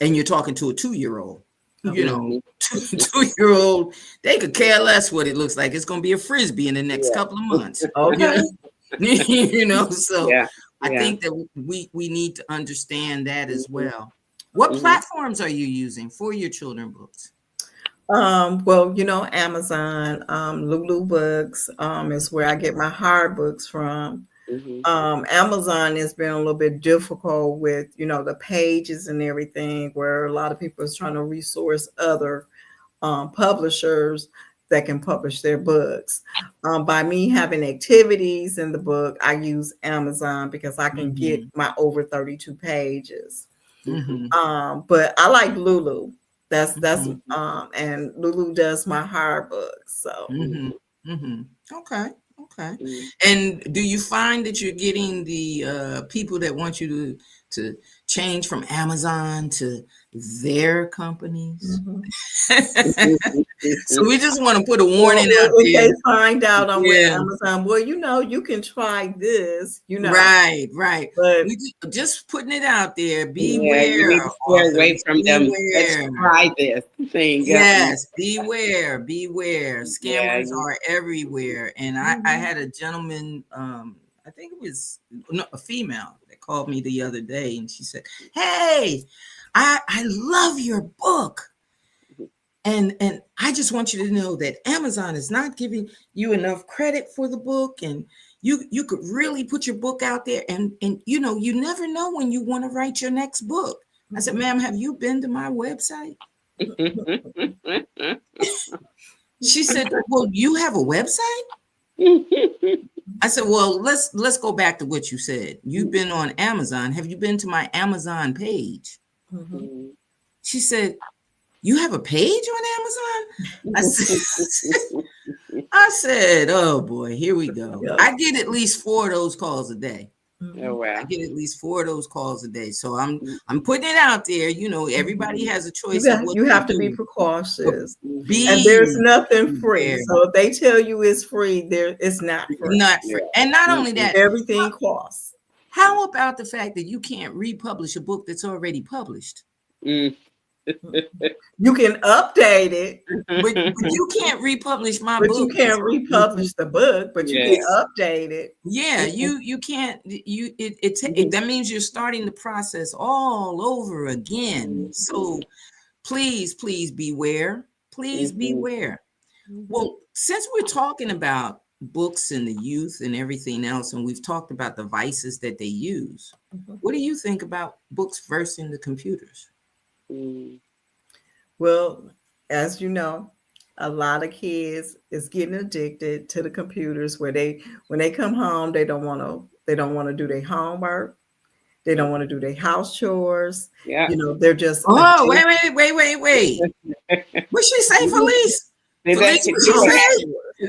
A: and you're talking to a 2-year-old. You know, two-year-old, they could care less what it looks like. It's going to be a frisbee in the next couple of months.
C: Okay.
A: So I think that we need to understand that as well. What platforms are you using for your children books?
C: Well, Amazon, Lulu Books, is where I get my hard books from. Amazon has been a little bit difficult with, the pages and everything, where a lot of people is trying to resource other publishers that can publish their books. By me having activities in the book, I use Amazon because I can get my over 32 pages. But I like Lulu. That's and Lulu does my hard books. So
A: okay. And do you find that you're getting the people that want you to change from Amazon to their companies? So we just want to put a warning out there.
C: If they find out I'm with Amazon, well, you can try this,
A: Right.
C: But
A: we just putting it out there. Beware.
B: Stay away from them. Let's try this thing.
A: Yes, beware. Scammers are everywhere. And I had a gentleman, I think it was a female, that called me the other day, and she said, "Hey, I love your book. And I just want you to know that Amazon is not giving you enough credit for the book, and you could really put your book out there, and you never know when you want to write your next book." I said, "Ma'am, have you been to my website?" She said, "Well, you have a website?" I said, "Well, let's go back to what you said. You've been on Amazon. Have you been to my Amazon page?" She said, "You have a page on Amazon?" I said, "Oh boy, here we go." I get at least 4 of those calls a day.
B: Oh, wow.
A: I get at least 4 of those calls a day. So I'm putting it out there. Everybody has a choice.
C: You have to be precautious. And there's nothing free. So if they tell you it's free, it's not free.
A: Not free. And not only that,
C: everything costs.
A: How about the fact that you can't republish a book that's already published?
C: You can update it,
A: but you can't republish my book.
C: But you can't republish the book, but you can update it.
A: Yeah, you can't. That means you're starting the process all over again. So please beware. Please beware. Well, since we're talking about books and the youth and everything else, and we've talked about the vices that they use, what do you think about books versus the computers?
C: Well, as you know, a lot of kids is getting addicted to the computers, where when they come home, they don't want to do their homework. They don't want to do their house chores.
B: Yeah.
C: They're just
A: wait. What she say, Felice?
B: Is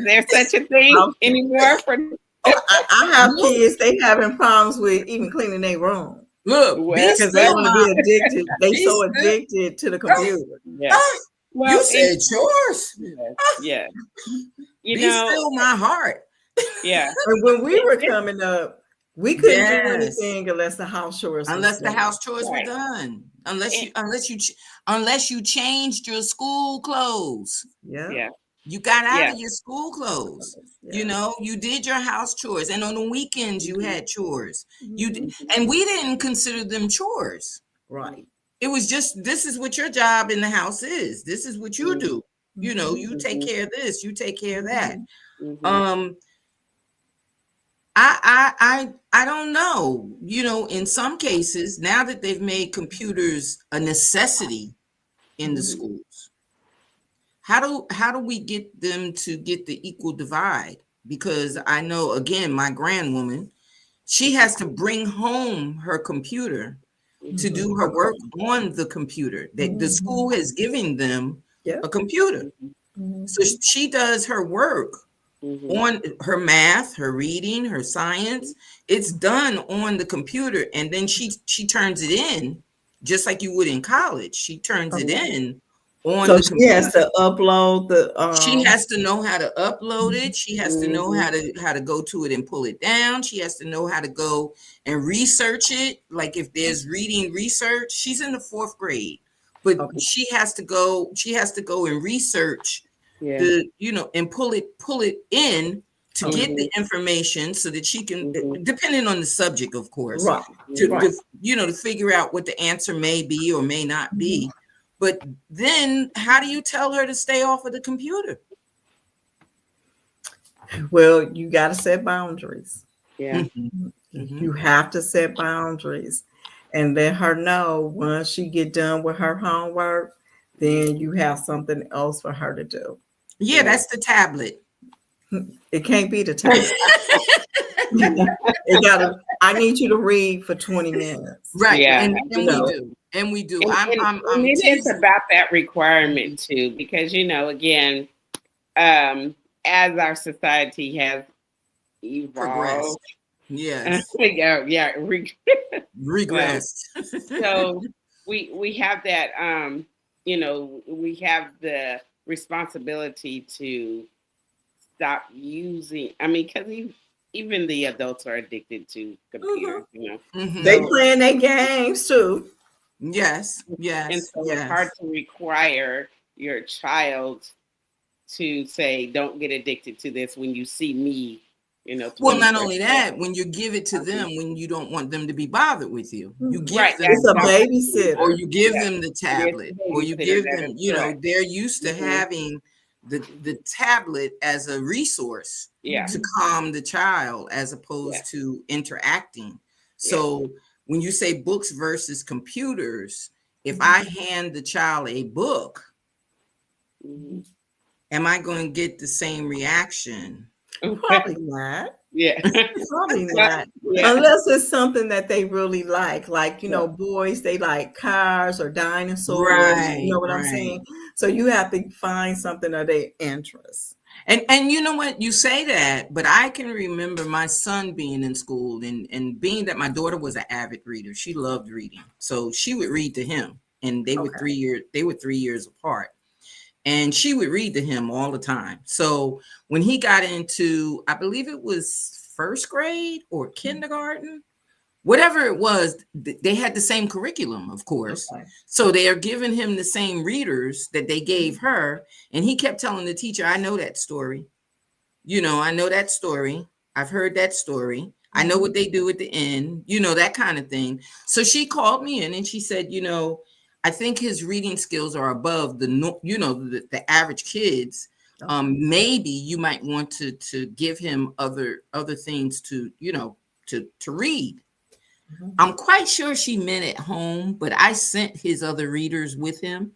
B: there such a thing anymore for
C: I have kids, they having problems with even cleaning their room.
A: Look,
C: because they want to be addicted. They so addicted to the computer.
B: Yeah.
A: Well, you said chores.
B: Yeah.
A: Be still my heart.
B: Yeah.
C: And when we were coming up, we couldn't do anything unless the house chores
A: were done. Unless you changed your school clothes.
C: Yeah.
A: You got out of your school clothes. You did your house chores, and on the weekends you had chores. And we didn't consider them chores.
C: Right.
A: It was just, this is what your job in the house is. This is what you do. You take care of this. You take care of that. I don't know. In some cases, now that they've made computers a necessity in the schools, how do we get them to get the equal divide? Because I know, again, my grandwoman, she has to bring home her computer to do her work on the computer. That the school has given them a computer. So she does her work on her math, her reading, her science. It's done on the computer, and then she turns it in just like you would in college. She turns it in on
C: so
A: the computer.
C: she has to upload the
A: She has to know how to upload it. She has to know how to go to it and pull it down. She has to know how to go and research it. Like if there's reading research, she's in the 4th grade, but she has to go and research the, and pull it in to get the information so that she can, depending on the subject, of course, to figure out what the answer may be or may not be. But then how do you tell her to stay off of the computer?
C: Well, you got to set boundaries.
B: Yeah.
C: You have to set boundaries and let her know once she get done with her homework, then you have something else for her to do.
A: Yeah, that's the tablet.
C: It can't be the tablet. I need you to read for 20 minutes.
A: Right.
B: Yeah.
A: And we do. And we do.
B: And it is about that requirement too, because again, as our society has evolved,
A: progressed. Yes.
B: Regressed. So we have that we have the responsibility to stop using. I mean, because even the adults are addicted to computers.
C: They playing their games too.
A: Yes.
B: And so it's hard to require your child to say, "Don't get addicted to this." When you see me,
A: Well, not only that, when you give it to them, when you don't want them to be bothered with you, you give them
C: it's a babysitter,
A: or you give them the tablet, or you give them. They're used to having the tablet as a resource to calm the child, as opposed to interacting. So when you say books versus computers, if I hand the child a book, am I going to get the same reaction?
C: Probably not.
B: Yeah.
C: Probably not. Unless it's something that they really like. Like, boys, they like cars or dinosaurs.
A: Right.
C: You know what I'm saying? So you have to find something of their interest.
A: And you know what? You say that, but I can remember my son being in school and being that my daughter was an avid reader. She loved reading. So she would read to him, and they were 3 years apart. And she would read to him all the time. So when he got into, I believe it was 1st grade or kindergarten, whatever it was, they had the same curriculum, of course. So they are giving him the same readers that they gave her. And he kept telling the teacher, I know that story. I know that story. I've heard that story. I know what they do at the end, that kind of thing. So she called me in and she said, I think his reading skills are above the average kids. Maybe you might want to give him other things to read. I'm quite sure she meant at home, but I sent his other readers with him,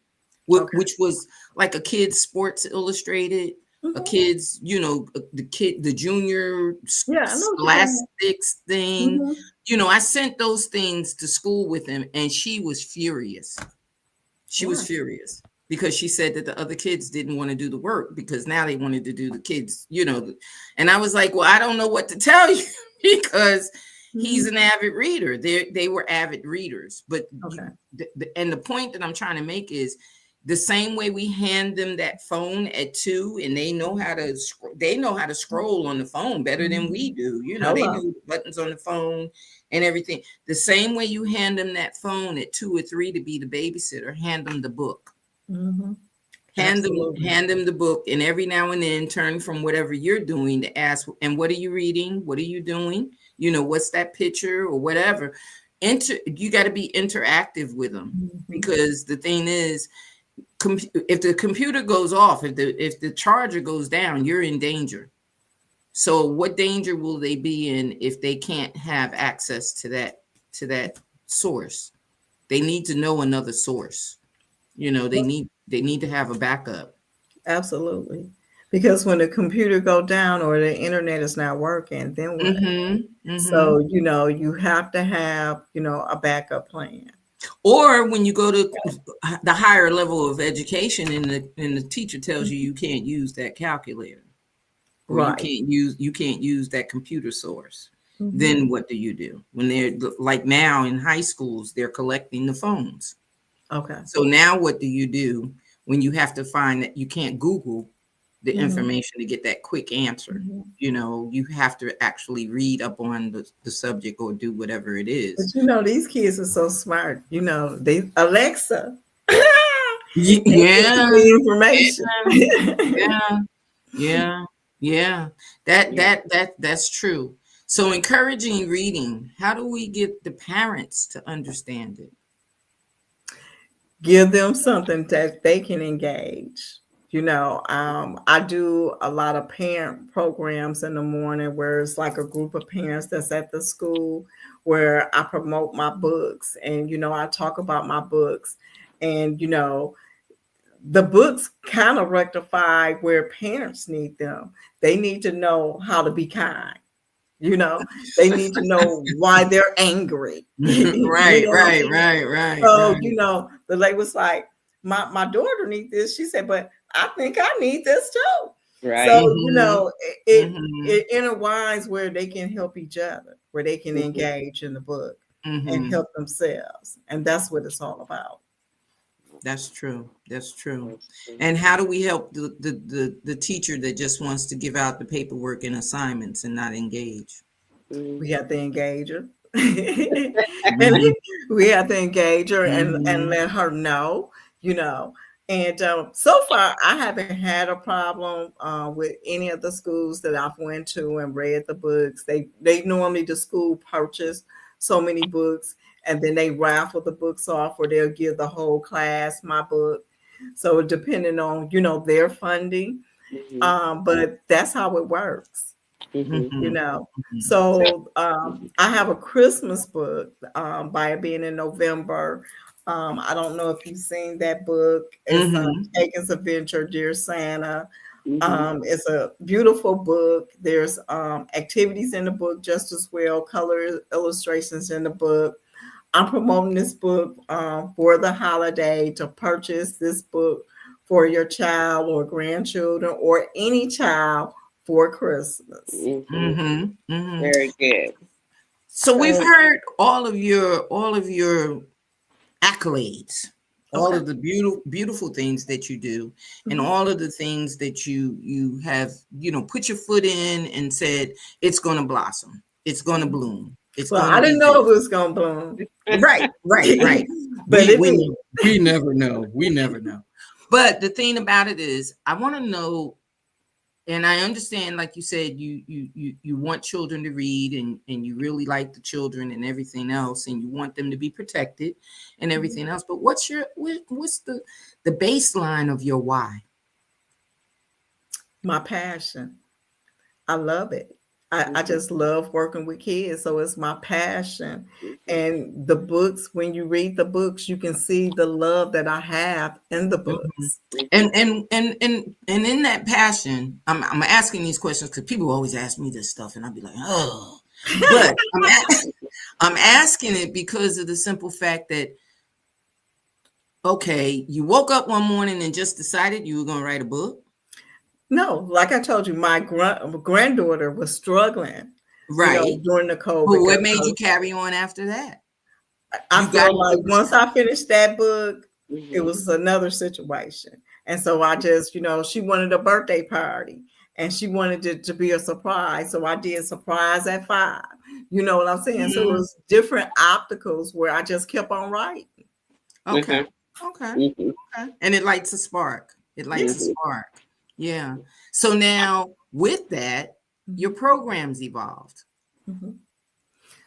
A: which was like a kid's Sports Illustrated, a kid's, the junior scholastics thing. I sent those things to school with him, and she was furious. She was furious because she said that the other kids didn't want to do the work because now they wanted to do the kids, and I was like, well, I don't know what to tell you because he's an avid reader. They were avid readers, but and the point that I'm trying to make is the same way we hand them that phone at 2 and they know how to scroll on the phone better than we do. They do buttons on the phone and everything. The same way you hand them that phone at 2 or 3 to be the babysitter, hand them the book. Hand them the book, and every now and then turn from whatever you're doing to ask, and what are you reading? What are you doing? What's that picture or whatever? You got to be interactive with them because the thing is, if the computer goes off, if the charger goes down, you're in danger. So what danger will they be in if they can't have access to that source? They need to know another source. They need to have a backup.
C: Absolutely. Because when the computer go down or the internet is not working, then what? So, you have to have, a backup plan.
A: Or when you go to the higher level of education and the teacher tells you can't use that calculator. or
C: Right.
A: you can't use that computer source.
C: Mhm.
A: Then what do? When they're like now in high schools, they're collecting the phones.
C: Okay.
A: So now what do you do when you have to find that you can't Google the
C: Mhm.
A: information to get that quick answer?
C: Mhm.
A: You know, you have to actually read up on the subject or do whatever it is.
C: But these kids are so smart. They Alexa. They give
A: Yeah,
C: me information.
A: yeah, yeah, yeah.
B: Yeah.
A: That's true. So encouraging reading. How do we get the parents to understand it?
C: Give them something that they can engage. I do a lot of parent programs in the morning where it's like a group of parents that's at the school where I promote my books and, I talk about my books. And, the books kind of rectify where parents need them. They need to know how to be kind. You know, they need to know why they're angry. You
A: Right,
C: know what I'm
A: right,
C: saying?
A: right, right,
C: So,
A: right.
C: the lady was like, my daughter needs this. She said, but I think I need this too.
B: Right.
C: So,
A: Mhm,
C: it
A: mhm,
C: it intertwines where they can help each other, where they can
B: Mhm.
C: engage in the book and
A: mhm.
C: help themselves. And that's what it's all about.
A: That's true. That's true.
B: That's true.
A: And how do we help the teacher that just wants to give out the paperwork and assignments and not engage?
C: We
B: Mhm.
C: have to engage her. And
A: Mhm,
C: we have to engage her and
A: mhm,
C: let her know, you know. And so far, I haven't had a problem with any of the schools that I've went to and read the books. They normally the school purchase so many books, and then they raffle the books off, or they'll give the whole class my book. So depending on their funding,
B: Mhm.
C: but that's how it works.
B: Mhm.
C: you
A: mhm,
C: know.
A: mhm,
B: So,
C: So I have a Christmas book by it being in November. I don't know if you've seen that book. It's
A: mhm,
C: Kagan's Adventure, Dear Santa.
B: mhm.
C: It's a beautiful book. There's activities in the book just as well, color illustrations in the book. I'm promoting this book for the holiday to purchase this book for your child or grandchildren or any child for Christmas.
B: Mhm.
A: mhm, mhm.
B: Very good.
A: So we've
C: So,
A: heard all of your accolades, all
C: okay.
A: of the beautiful things that you do, and
C: Mhm.
A: all of the things that you have, put your foot in and said it's going to blossom, it's going to bloom, it's
C: Well,
A: going to
C: I didn't
A: be
C: know it
A: this.
C: was going to bloom,
A: Right, right, right.
C: but
A: We
C: it
A: we
C: did.
A: never, we never know. We never know. But the thing about it is, I want to know, and I understand, like you said, you want children to read, and you really like the children and everything else, and you want them to be protected and everything else. But what's the baseline of your why?
C: My passion. I love it. I
B: Mhm.
C: just love working with kids. So it's my passion.
B: Mhm.
C: And the books, when you read the books, you can see the love that I have in the
A: Mhm.
C: books.
B: Mhm.
A: And in that passion, I'm asking these questions because people always ask me this stuff, and I'll be like, oh, but I'm asking it because of the simple fact that, okay, you woke up one morning and just decided you were going to write a book.
C: No, like I told you, my granddaughter was struggling,
A: Right.
C: during the
A: But
C: COVID.
A: what made you carry on after that?
C: I
A: You got
C: feel like
A: into the
C: once I finished that book, it
B: Mhm.
C: was another situation. And so I just, she wanted a birthday party and she wanted it to be a surprise. So I did surprise at 5. You know what I'm saying? So it
A: Mhm.
C: was different obstacles where I just kept on writing.
A: Okay.
B: Mhm.
A: Okay.
B: Mhm.
A: Okay. And it lights a spark. It
C: Yeah.
A: lights a
B: Mhm.
A: spark. Yeah. So now with that, your
C: Mhm.
A: programs evolved.
C: Mhm.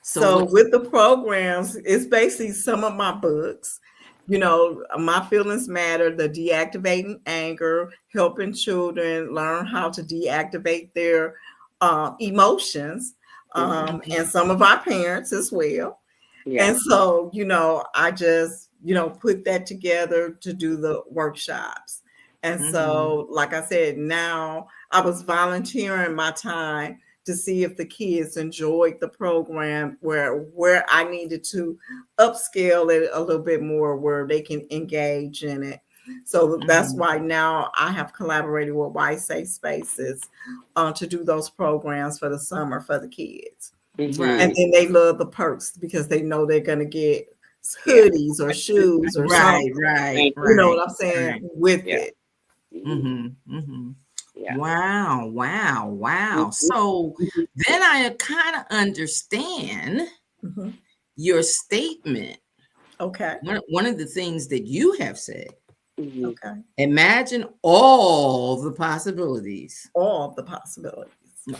A: So
C: So
A: what's
C: with the programs, it's basically some of my books. My feelings matter, the deactivating anger, helping children learn how to deactivate their emotions,
B: Mhm.
C: and some of our parents as well.
B: Yeah.
C: And so, I just, put that together to do the workshops. And
A: Mhm.
C: so, like I said, now I was volunteering my time to see if the kids enjoyed the program where I needed to upscale it a little bit more where they can engage in it. So that's why now I have collaborated with White Safe Spaces to do those programs for the summer for the kids.
A: Right.
C: And then they love the perks because they know they're going to get hoodies or shoes or something.
A: Right.
C: You know what I'm saying?
A: Right.
C: With it.
B: Yeah.
A: Wow. So then I kind of understand your statement.
C: Okay.
A: One of the things that you have said.
C: Okay.
A: Imagine all the possibilities.
C: All the possibilities.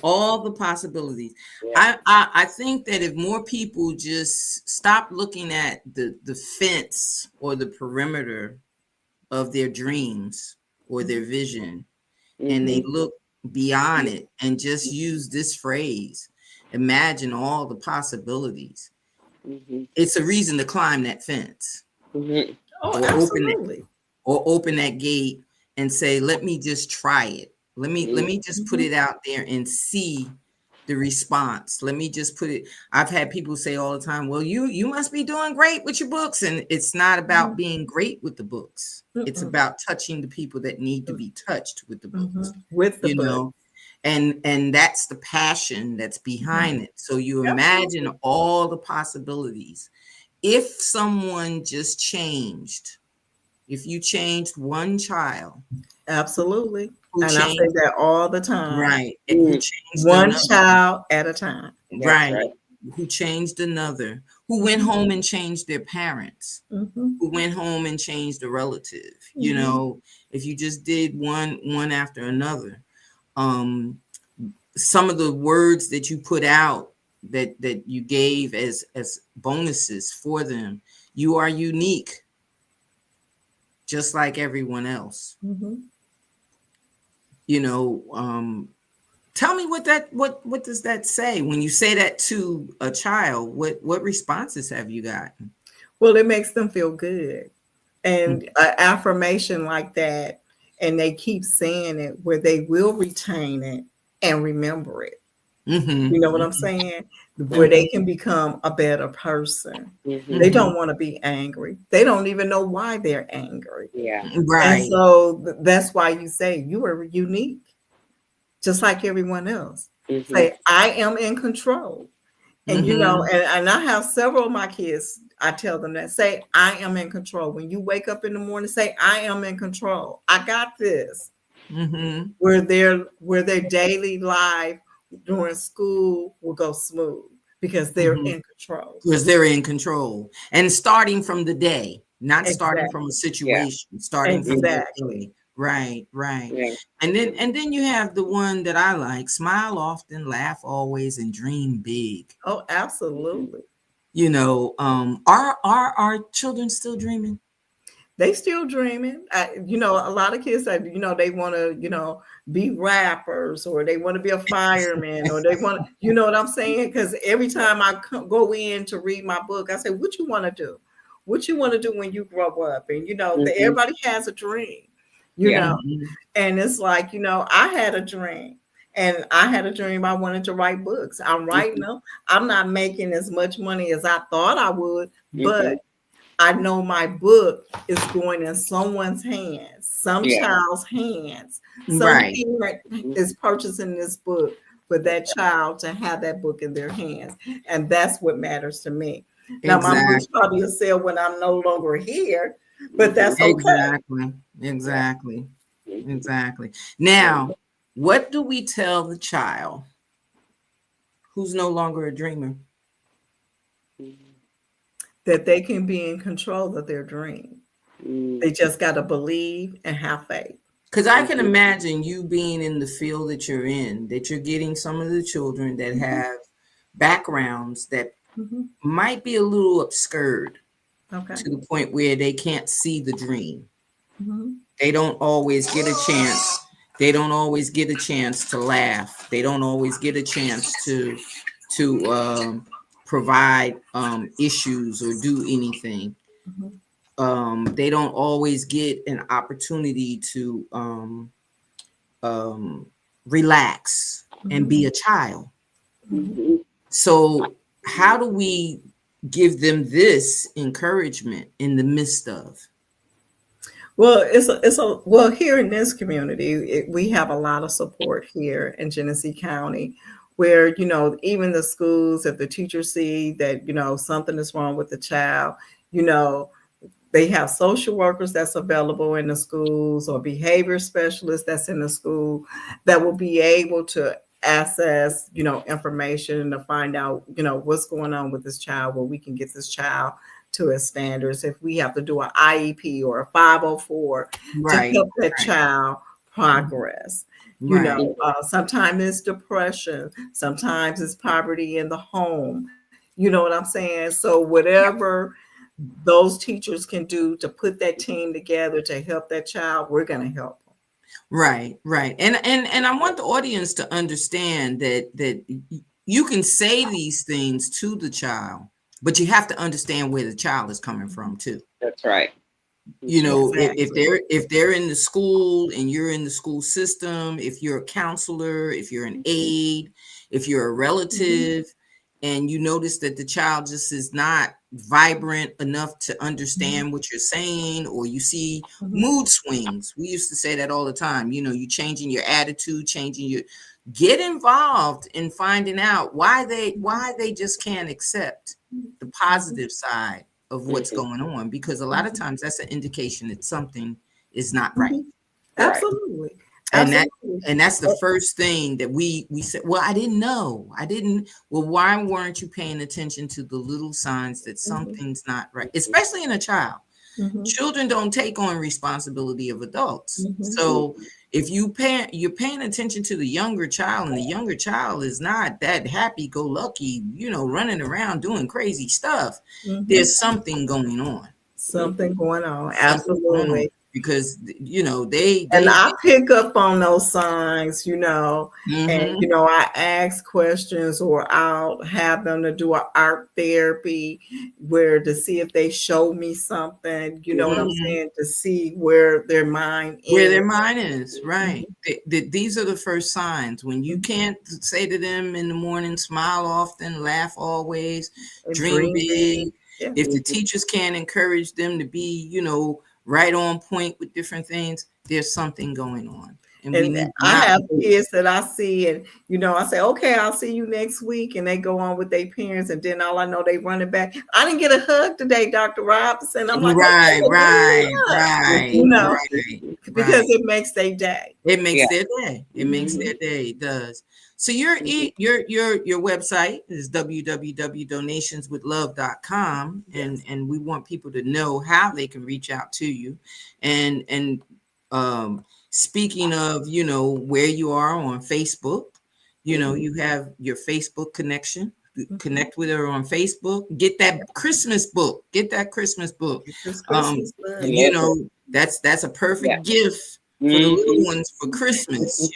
A: All the possibilities.
B: Yeah.
A: I think that if more people just stop looking at the fence or the perimeter of their dreams or their vision, and they look beyond it and just use this phrase, imagine all the possibilities. It's a reason to climb that fence.
C: Oh, absolutely.
A: Open that gate and say, let me just try it. Let me just put it out there and see the response. Let me just put it. I've had people say all the time, well, you must be doing great with your books. And it's not about being great with the books. It's about touching the people that need to be touched with the books.
C: With the book.
A: And that's the passion that's behind it. So you imagine all the possibilities. If someone just changed, if you changed one child.
C: Absolutely. And I say that all the time.
A: Right. Who changed
C: one child at a time.
A: Right. Who changed another, who went home and changed their parents, who went home and changed a relative. You know, if you just did one after another, some of the words that you put out that you gave as bonuses for them, you are unique, just like everyone else. You know, tell me what does that say when you say that to a child? What responses have you gotten?
C: Well, it makes them feel good, and an affirmation like that, and they keep saying it, where they will retain it and remember it. You know what I'm saying? Where they can become a better person. They don't want to be angry. They don't even know why they're angry.
A: Right.
C: And so that's why you say you are unique, just like everyone else. Say, I am in control. And you know, and I have several of my kids, I tell them that, say, I am in control. When you wake up in the morning, say, I am in control. I got this. Where their daily life during school will go smooth because they're in control.
A: Because they're in control. And starting from the day, not starting from a situation, starting from the day. Right. And then you have the one that I like: smile often, laugh always, and dream big.
C: Oh, absolutely.
A: You know, are our children still dreaming?
C: They still dreaming. You know, a lot of kids that, you know, they want to, you know, be rappers, or they want to be a fireman, or they want to, you know what I'm saying? Because every time I go in to read my book, I say, what you want to do? What you want to do when you grow up? And, you know, everybody has a dream, you know, and it's like, you know, I had a dream. And I had a dream I wanted to write books. I'm writing them. I'm not making as much money as I thought I would, but I know my book is going in someone's hands, some child's hands. Some parent is purchasing this book for that child to have that book in their hands. And that's what matters to me. Now, my book's probably will sell when I'm no longer here, but that's okay.
A: Exactly. Now, what do we tell the child who's no longer a dreamer?
C: That they can be in control of their dream. They just got to believe and have faith.
A: Because I can imagine you being in the field that you're in, that you're getting some of the children that have backgrounds that might be a little obscured to the point where they can't see the dream. They don't always get a chance. They don't always get a chance to laugh. They don't always get a chance to provide issues or do anything. They don't always get an opportunity to relax and be a child. So how do we give them this encouragement in the midst of?
C: Well, well, here in this community, we have a lot of support here in Genesee County, where, even the schools, if the teachers see that, something is wrong with the child, you know, they have social workers that's available in the schools, or behavior specialists that's in the school, that will be able to access, information to find out, what's going on with this child, where we can get this child to his standards. If we have to do an IEP or a 504 to
A: Right.
C: help that child progress.
A: Right.
C: Sometimes it's depression, sometimes it's poverty in the home. You know what I'm saying? So whatever those teachers can do to put that team together to help that child, we're going to help them.
A: Right. And I want the audience to understand that you can say these things to the child, but you have to understand where the child is coming from too.
B: That's right.
A: Exactly. if they're in the school and you're in the school system, if you're a counselor, if you're an aide, if you're a relative, and you notice that the child just is not vibrant enough to understand what you're saying, or you see mood swings. We used to say that all the time. You changing your attitude, get involved in finding out why they just can't accept the positive side of what's going on, because a lot of times that's an indication that something is not right.
C: Absolutely.
A: And that's the first thing that we said, well, I didn't know. Well, why weren't you paying attention to the little signs that something's not right, especially in a child? Children don't take on responsibility of adults. So if you're paying attention to the younger child, and the younger child is not that happy-go-lucky, running around doing crazy stuff, there's something going on.
C: Absolutely.
A: Because they
C: and I pick up on those signs, and I ask questions, or I'll have them to do an art therapy to see if they show me something, what I'm saying, to see where their mind
A: is. Right. These are the first signs. When you can't say to them in the morning, smile often, laugh always, dream big. If the teachers can't encourage them to be, right on point with different things, there's something going on.
C: And I have kids that I see, and I say, okay, I'll see you next week, and they go on with their parents, and then all I know, they running back. I didn't get a hug today, Dr. Robinson. I'm like,
A: right.
C: Because it makes their day.
A: It makes their day. It makes their day. It does. So your website is www.donationswithlove.com, and we want people to know how they can reach out to you. And speaking of, where you are on Facebook, you have your Facebook connection. Connect with her on Facebook. Get that Christmas book. That's a perfect gift for the little ones for Christmas.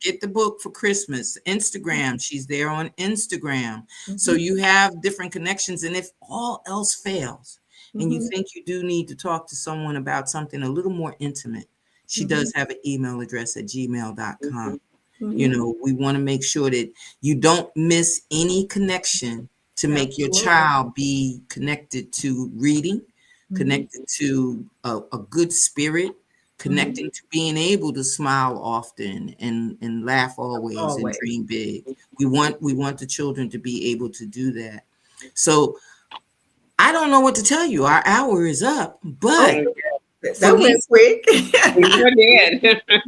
A: Get the book for Christmas. Instagram, she's there on Instagram. So you have different connections. And if all else fails, and you think you do need to talk to someone about something a little more intimate, she does have an email address at gmail.com. We want to make sure that you don't miss any connection to make your child be connected to reading, connected to a good spirit, connecting to being able to smile often and laugh always and dream big. We want the children to be able to do that. So I don't know what to tell you. Our hour is up, but
C: that went quick.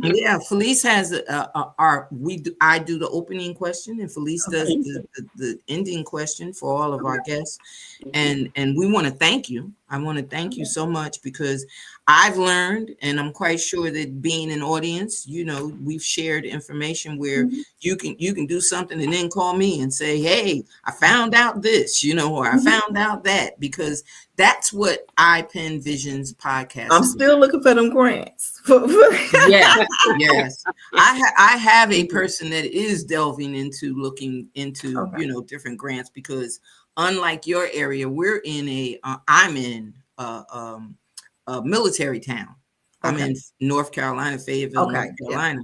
A: Yeah, Felice has I do the opening question, and Felice does the ending question for all of our guests. And we want to thank you. I want to thank you so much, because I've learned, and I'm quite sure that being an audience, we've shared information where you can do something and then call me and say, hey, I found out this, or I found out that, because that's what iPen Visions podcast
C: I'm still looking for them grants.
A: Yes. I have a person that is delving into looking into, different grants, because unlike your area, I'm in a military town. I'm in North Carolina, Fayetteville, North Carolina.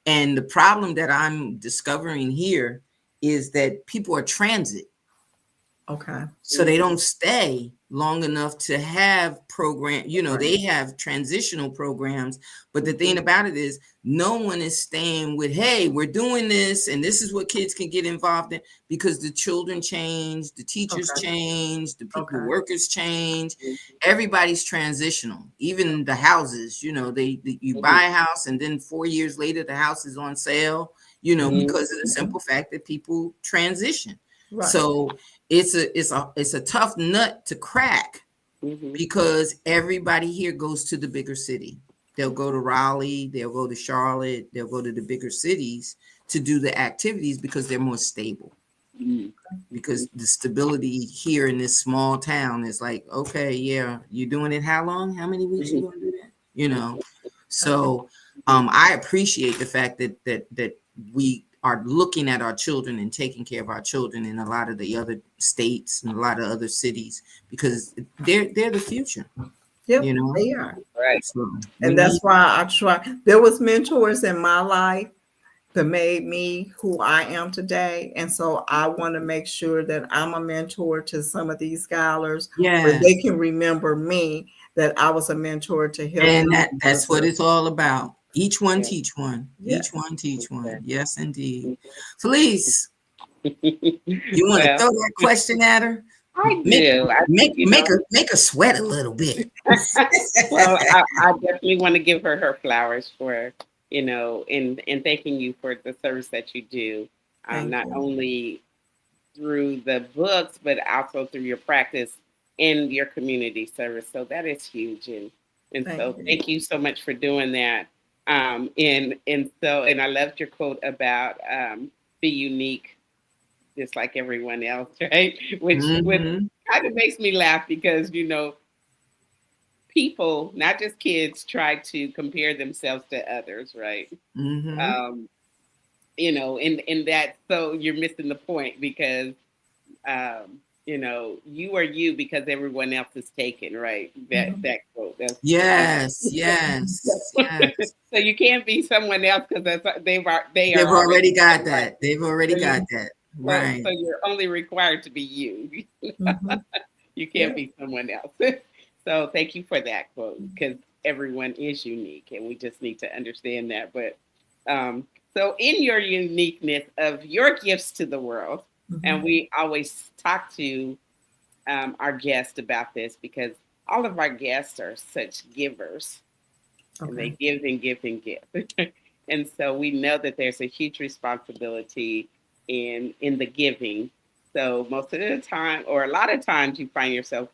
A: And the problem that I'm discovering here is that people are transit.
C: Okay.
A: So they don't stay long enough to have program, they have transitional programs, but the thing about it is no one is staying with, hey, we're doing this and this is what kids can get involved in, because the children change, the teachers change, the people, the workers change, everybody's transitional, even the houses, you buy a house and then 4 years later the house is on sale, because of the simple fact that people transition. Right. So it's a tough nut to crack, because everybody here goes to the bigger city. They'll go to Raleigh, they'll go to Charlotte, they'll go to the bigger cities to do the activities because they're more stable. Because the stability here in this small town is like, okay, yeah, you're doing it how long? How many weeks you gonna do that? So I appreciate the fact that we are looking at our children and taking care of our children in a lot of the other states and a lot of other cities, because they're the future.
C: Yep, they are.
B: Right.
C: So and that's why I try. There was mentors in my life that made me who I am today. And so I want to make sure that I'm a mentor to some of these scholars, where they can remember me, that I was a mentor to help.
A: And that's what it's all about. Each one teach one. Each one teach one. Yes, indeed. Felice, you want to throw that question at her?
B: I do.
A: Make her sweat a little bit.
B: Well, I definitely want to give her flowers for, in thanking you for the service that you do, not only through the books, but also through your practice in your community service. So that is huge. And so thank you so much for doing that. And I loved your quote about be unique, just like everyone else, right? Which kind of makes me laugh, because people, not just kids, try to compare themselves to others, right? In that, so you're missing the point, because you are you because everyone else is taken, right? That quote.
A: Yes.
B: So you can't be someone else, because they've
A: already got that. They've already got that. Right.
B: So you're only required to be you. You can't be someone else. So thank you for that quote, because everyone is unique, and we just need to understand that. But so in your uniqueness of your gifts to the world, and we always talk to our guests about this, because all of our guests are such givers. And they give and give and give. And so we know that there's a huge responsibility in the giving. So most of the time, or a lot of times, you find yourself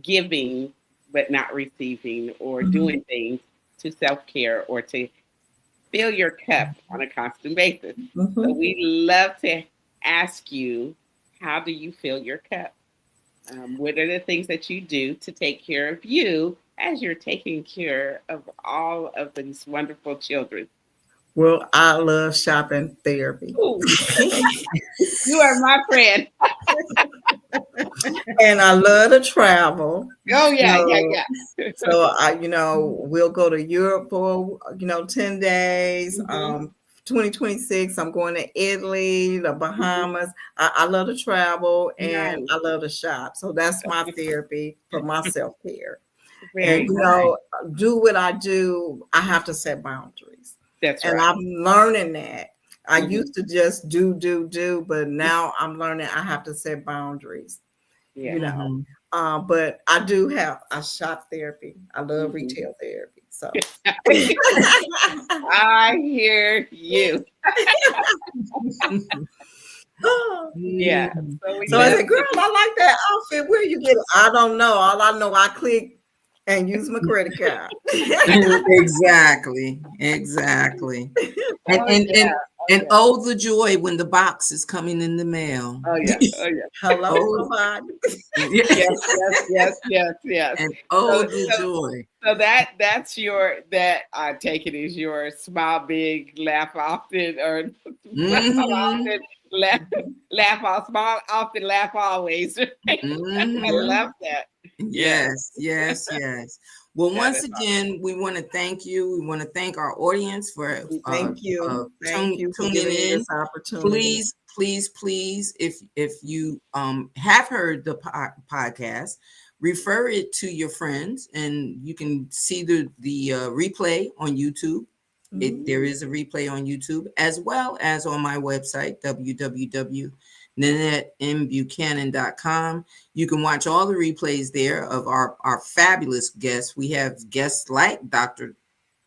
B: giving but not receiving, or doing things to self-care or to fill your cup on a constant basis. So we love to ask you, how do you fill your cup? What are the things that you do to take care of you as you're taking care of all of these wonderful children?
C: Well, I love shopping therapy.
B: You are my friend.
C: And I love to travel.
B: Oh, yeah.
C: So we'll go to Europe for, 10 days. 2026, I'm going to Italy, the Bahamas. I love to travel, and I love to shop. So that's my therapy for my self-care. And, do what I do, I have to set boundaries.
B: That's right.
C: And I'm learning that. I used to just do, but now I'm learning I have to set boundaries. But I do have shop therapy. I love retail therapy. So
B: I hear you. Yeah.
C: So I said, girl, I like that outfit. Where you get it? I don't know. All I know, I click and use my credit card.
A: Exactly. And oh, the joy when the box is coming in the mail.
B: Oh yeah.
C: Hello, somebody.
B: Yes.
A: And the joy.
B: So that's I take it as your smile big, laugh often, or smile often, laugh often, laugh always. I love that.
A: Yes. Well, once again, we want to thank you. We want to thank our audience for
C: thank you
A: tuning in.
C: This opportunity.
A: please, if you have heard the podcast, refer it to your friends, and you can see the replay on YouTube. There is a replay on YouTube, as well as on my website, www.NanetteMBuchanan.com. You can watch all the replays there of our fabulous guests. We have guests like Dr.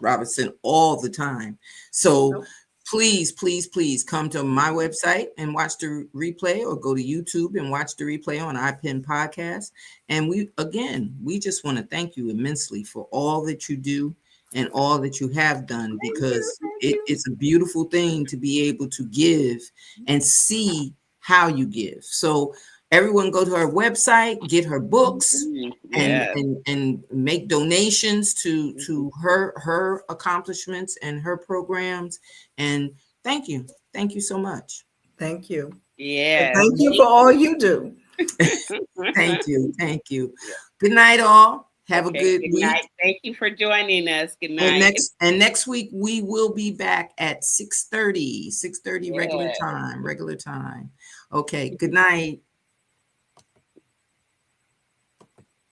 A: Robinson all the time. So please come to my website and watch the replay, or go to YouTube and watch the replay on iPen Podcast. And we just want to thank you immensely for all that you do and all that you have done, because it's a beautiful thing to be able to give and see how you give. So everyone go to her website, get her books, and make donations to her accomplishments and her programs. And thank you so much.
C: Thank you.
B: Yeah.
C: Thank you for all you do.
A: Thank you. Good night, all. Have a good week.
B: Night. Thank you for joining us. Good night.
A: And next week we will be back at 6:30 regular time. Okay. Good night.